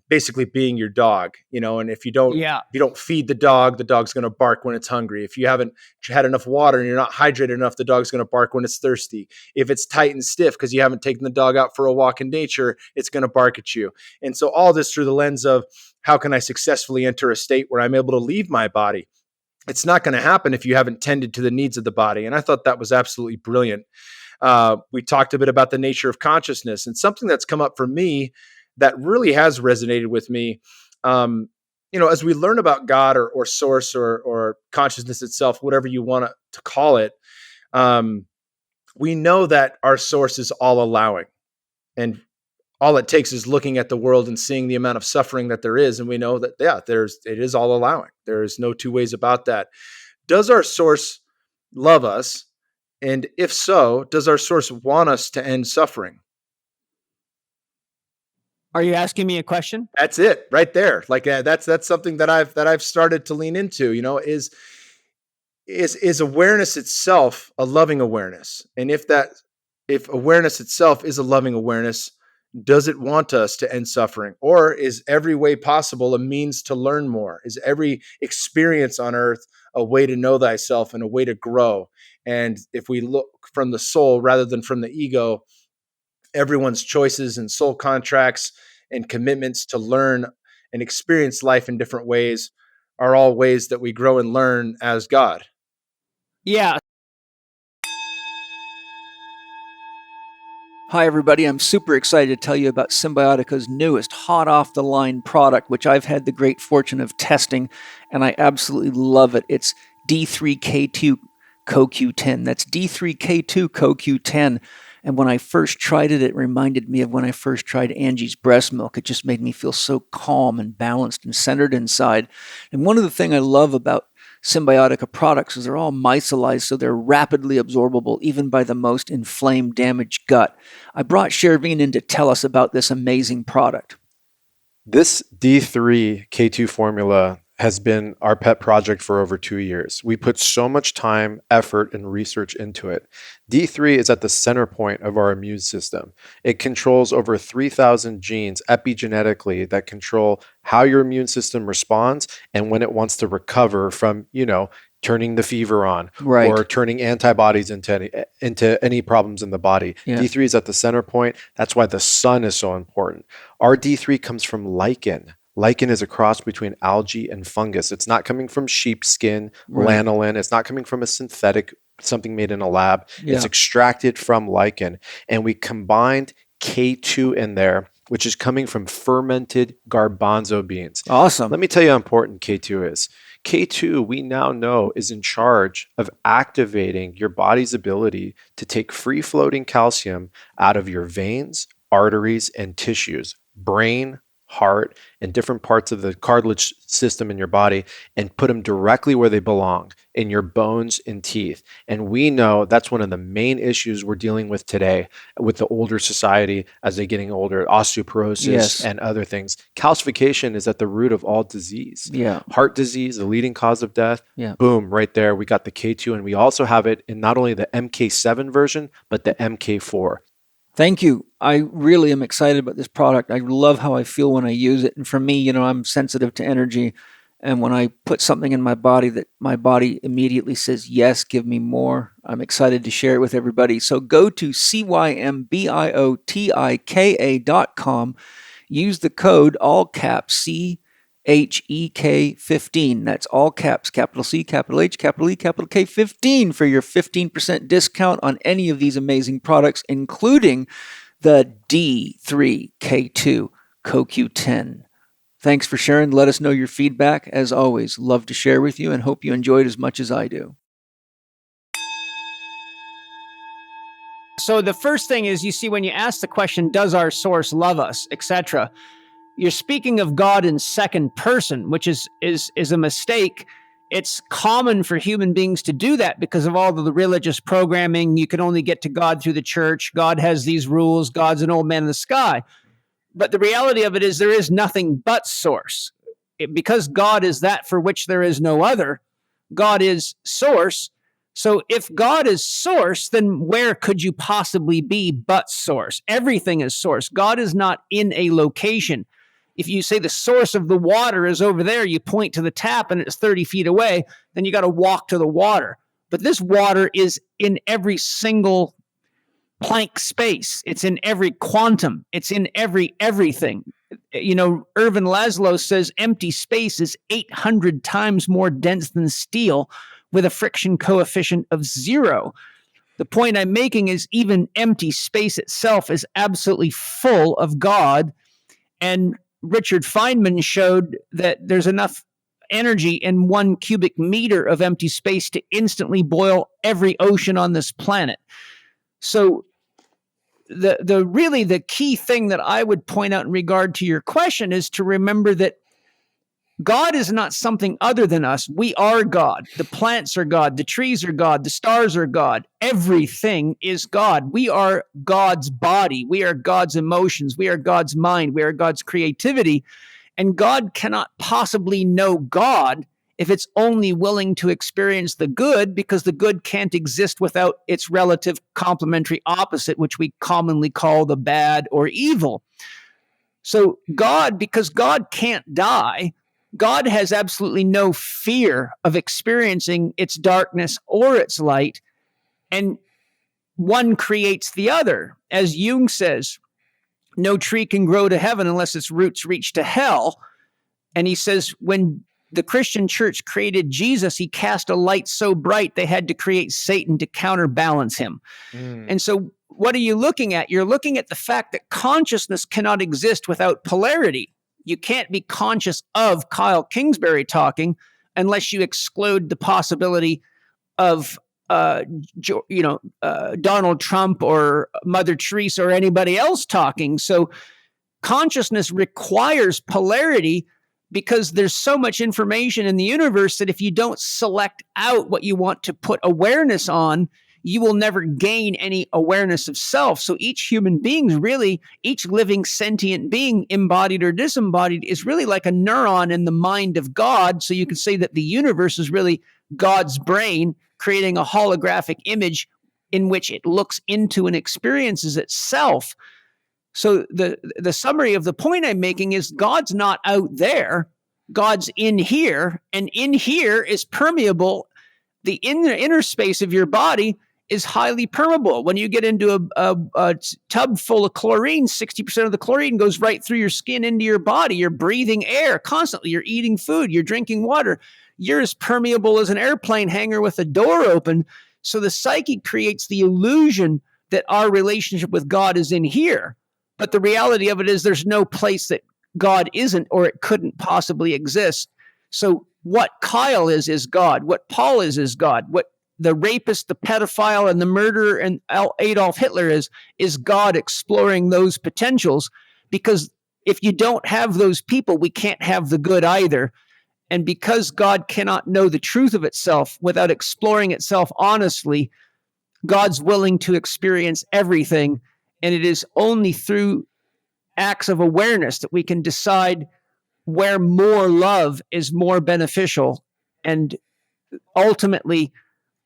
basically being your dog, and if you don't feed the dog's going to bark when it's hungry. If you haven't had enough water and you're not hydrated enough, the dog's going to bark when it's thirsty. If it's tight and stiff because you haven't taken the dog out for a walk in nature, it's going to bark at you. And so all this through the lens of how can I successfully enter a state where I'm able to leave my body? It's not going to happen if you haven't tended to the needs of the body. And I thought that was absolutely brilliant. We talked a bit about the nature of consciousness, and something that's come up for me that really has resonated with me. As we learn about God or source or consciousness itself, whatever you want to call it, we know that our source is all allowing, and all it takes is looking at the world and seeing the amount of suffering that there is. And we know that, it is all allowing. There is no two ways about that. Does our source love us? And if so, does our source want us to end suffering? Are you asking me a question? That's it right there. Like that's something that I've started to lean into, is awareness itself a loving awareness? And if awareness itself is a loving awareness, does it want us to end suffering? Or is every way possible a means to learn more? Is every experience on earth a way to know thyself and a way to grow? And if we look from the soul rather than from the ego, everyone's choices and soul contracts and commitments to learn and experience life in different ways are all ways that we grow and learn as God. Yeah. Hi, everybody. I'm super excited to tell you about Symbiotica's newest hot off the line product, which I've had the great fortune of testing, and I absolutely love it. It's D3K2 CoQ10. That's D3K2 CoQ10. And when I first tried it, it reminded me of when I first tried Angie's breast milk. It just made me feel so calm and balanced and centered inside. And one of the things I love about Symbiotica products is they're all micellized, so they're rapidly absorbable even by the most inflamed, damaged gut. I brought Shervine in to tell us about this amazing product. This D3K2 formula has been our pet project for over 2 years. We put so much time, effort, and research into it. D3 is at the center point of our immune system. It controls over 3,000 genes epigenetically that control how your immune system responds and when it wants to recover from, turning the fever on, right, or turning antibodies into any problems in the body. Yeah. D3 is at the center point. That's why the sun is so important. Our D3 comes from lichen. Lichen is a cross between algae and fungus. It's not coming from sheepskin, right, lanolin. It's not coming from a synthetic, something made in a lab. Yeah. It's extracted from lichen. And we combined K2 in there, which is coming from fermented garbanzo beans. Awesome. Let me tell you how important K2 is. K2, we now know, is in charge of activating your body's ability to take free-floating calcium out of your veins, arteries, and tissues, brain, heart, and different parts of the cartilage system in your body, and put them directly where they belong, in your bones and teeth. And we know that's one of the main issues we're dealing with today with the older society as they're getting older, osteoporosis, yes, and other things. Calcification is at the root of all disease. Yeah. Heart disease, the leading cause of death. Yeah. Boom, right there. We got the K2, and we also have it in not only the MK7 version, but the MK4. Thank you. I really am excited about this product. I love how I feel when I use it. And for me, I'm sensitive to energy. And when I put something in my body that my body immediately says, yes, give me more, I'm excited to share it with everybody. So go to cymbiotика.com, use the code all caps CHEK15. That's all caps, capital C, capital H, capital E, capital K 15 for your 15% discount on any of these amazing products, including the D3K2 CoQ10. Thanks for sharing. Let us know your feedback. As always, love to share with you and hope you enjoyed as much as I do. So the first thing is, you see, when you ask the question, does our source love us, etc., you're speaking of God in second person, which is a mistake. It's common for human beings to do that because of all of the religious programming. You can only get to God through the church. God has these rules. God's an old man in the sky. But the reality of it is there is nothing but source. Because God is that for which there is no other, God is source. So if God is source, then where could you possibly be but source? Everything is source. God is not in a location. If you say the source of the water is over there, you point to the tap and it's 30 feet away, then you got to walk to the water. But this water is in every single Planck space. It's in every quantum. It's in everything. Ervin Laszlo says empty space is 800 times more dense than steel with a friction coefficient of 0. The point I'm making is even empty space itself is absolutely full of God. And Richard Feynman showed that there's enough energy in 1 cubic meter of empty space to instantly boil every ocean on this planet. So the key thing that I would point out in regard to your question is to remember that God is not something other than us. We are God. The plants are God. The trees are God. The stars are God. Everything is God. We are God's body. We are God's emotions. We are God's mind. We are God's creativity. And God cannot possibly know God if it's only willing to experience the good, because the good can't exist without its relative complementary opposite, which we commonly call the bad or evil. So God, because God can't die, God has absolutely no fear of experiencing its darkness or its light, and one creates the other. As Jung says, no tree can grow to heaven unless its roots reach to hell. And he says when the Christian church created Jesus, he cast a light so bright they had to create Satan to counterbalance him. And so what are you looking at? You're looking at the fact that consciousness cannot exist without polarity. You can't be conscious of Kyle Kingsbury talking unless you exclude the possibility of Donald Trump or Mother Teresa or anybody else talking. So consciousness requires polarity, because there's so much information in the universe that if you don't select out what you want to put awareness on, you will never gain any awareness of self. So each human being, really, each living sentient being, embodied or disembodied, is really like a neuron in the mind of God. So you can say that the universe is really God's brain creating a holographic image in which it looks into and experiences itself. So the summary of the point I'm making is God's not out there. God's in here, and in here is permeable. The inner space of your body is highly permeable. When you get into a tub full of chlorine, 60% of the chlorine goes right through your skin into your body. You're breathing air constantly. You're eating food. You're drinking water. You're as permeable as an airplane hangar with a door open. So the psyche creates the illusion that our relationship with God is in here. But the reality of it is there's no place that God isn't, or it couldn't possibly exist. So what Kyle is God. What Paul is God. What the rapist, the pedophile, and the murderer and Adolf Hitler is God exploring those potentials. Because if you don't have those people, we can't have the good either. And because God cannot know the truth of itself without exploring itself honestly, God's willing to experience everything. And it is only through acts of awareness that we can decide where more love is more beneficial. And ultimately,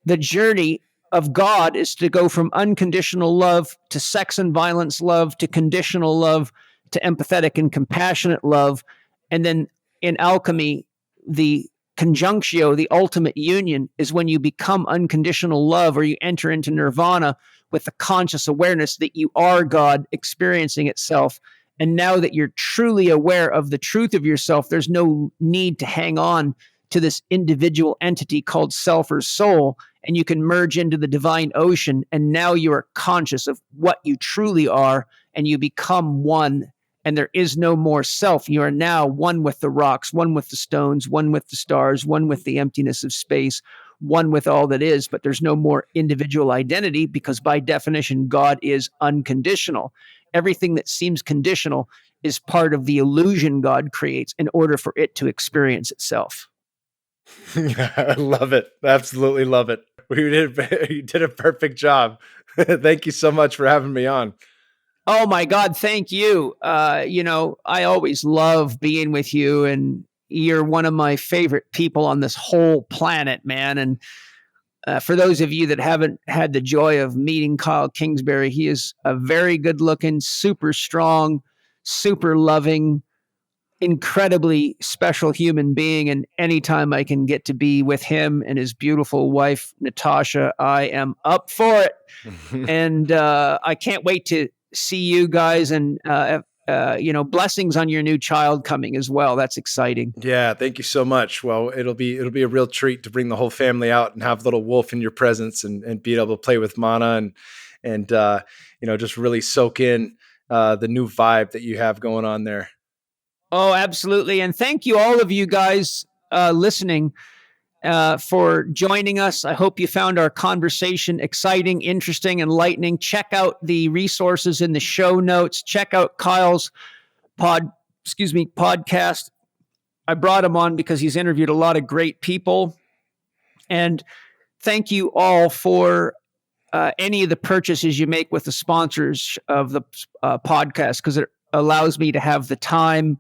the journey of God is to go from unconditional love to sex and violence love to conditional love to empathetic and compassionate love. And then in alchemy, the conjunctio, the ultimate union, is when you become unconditional love, or you enter into nirvana with the conscious awareness that you are God experiencing itself. And now that you're truly aware of the truth of yourself, there's no need to hang on to this individual entity called self or soul, and you can merge into the divine ocean. And now you are conscious of what you truly are, and you become one. And there is no more self. You are now one with the rocks, one with the stones, one with the stars, one with the emptiness of space, one with all that is. But there's no more individual identity, because by definition, God is unconditional. Everything that seems conditional is part of the illusion God creates in order for it to experience itself. I love it. Absolutely love it. You did a perfect job. Thank you so much for having me on. Oh my God, thank you. I always love being with you, and you're one of my favorite people on this whole planet, man. And for those of you that haven't had the joy of meeting Kyle Kingsbury, he is a very good looking, super strong, super loving, incredibly special human being. And anytime I can get to be with him and his beautiful wife, Natasha, I am up for it. And I can't wait to see you guys, and blessings on your new child coming as well. That's exciting. Yeah, thank you so much. Well, it'll be a real treat to bring the whole family out and have little Wolf in your presence, and be able to play with Mana, and just really soak in the new vibe that you have going on there. Oh, absolutely. And thank you, all of you guys listening, for joining us. I hope you found our conversation exciting, interesting, enlightening. Check out the resources in the show notes. Check out Kyle's podcast. I brought him on because he's interviewed a lot of great people. And thank you all for any of the purchases you make with the sponsors of the podcast, because it allows me to have the time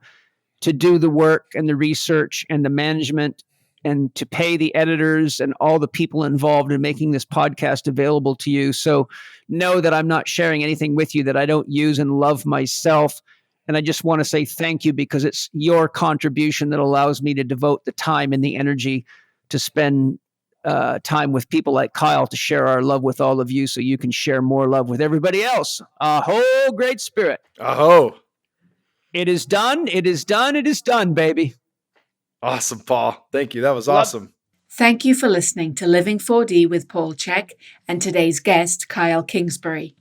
to do the work and the research and the management, and to pay the editors and all the people involved in making this podcast available to you. So know that I'm not sharing anything with you that I don't use and love myself. And I just want to say thank you, because it's your contribution that allows me to devote the time and the energy to spend time with people like Kyle, to share our love with all of you, so you can share more love with everybody else. Aho, great spirit. Aho. It is done. It is done. It is done, baby. Awesome, Paul. Thank you. That was awesome. Thank you for listening to Living 4D with Paul Chek and today's guest, Kyle Kingsbury.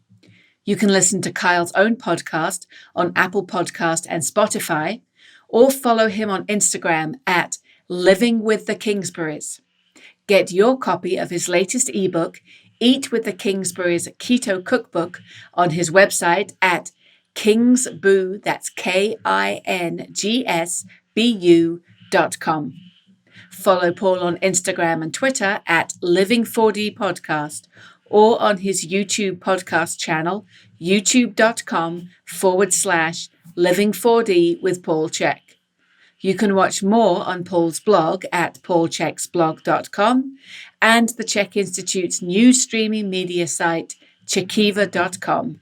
You can listen to Kyle's own podcast on Apple Podcast and Spotify, or follow him on Instagram at Living with the Kingsburys. Get your copy of his latest ebook, Eat with the Kingsburys Keto Cookbook, on his website at Kingsbu, that's KINGSBU.com. Follow Paul on Instagram and Twitter at Living4D Podcast, or on his YouTube podcast channel, youtube.com/Living4D with Paul Chek. You can watch more on Paul's blog at paulcheksblog.com and the Chek Institute's new streaming media site, Chekiva.com.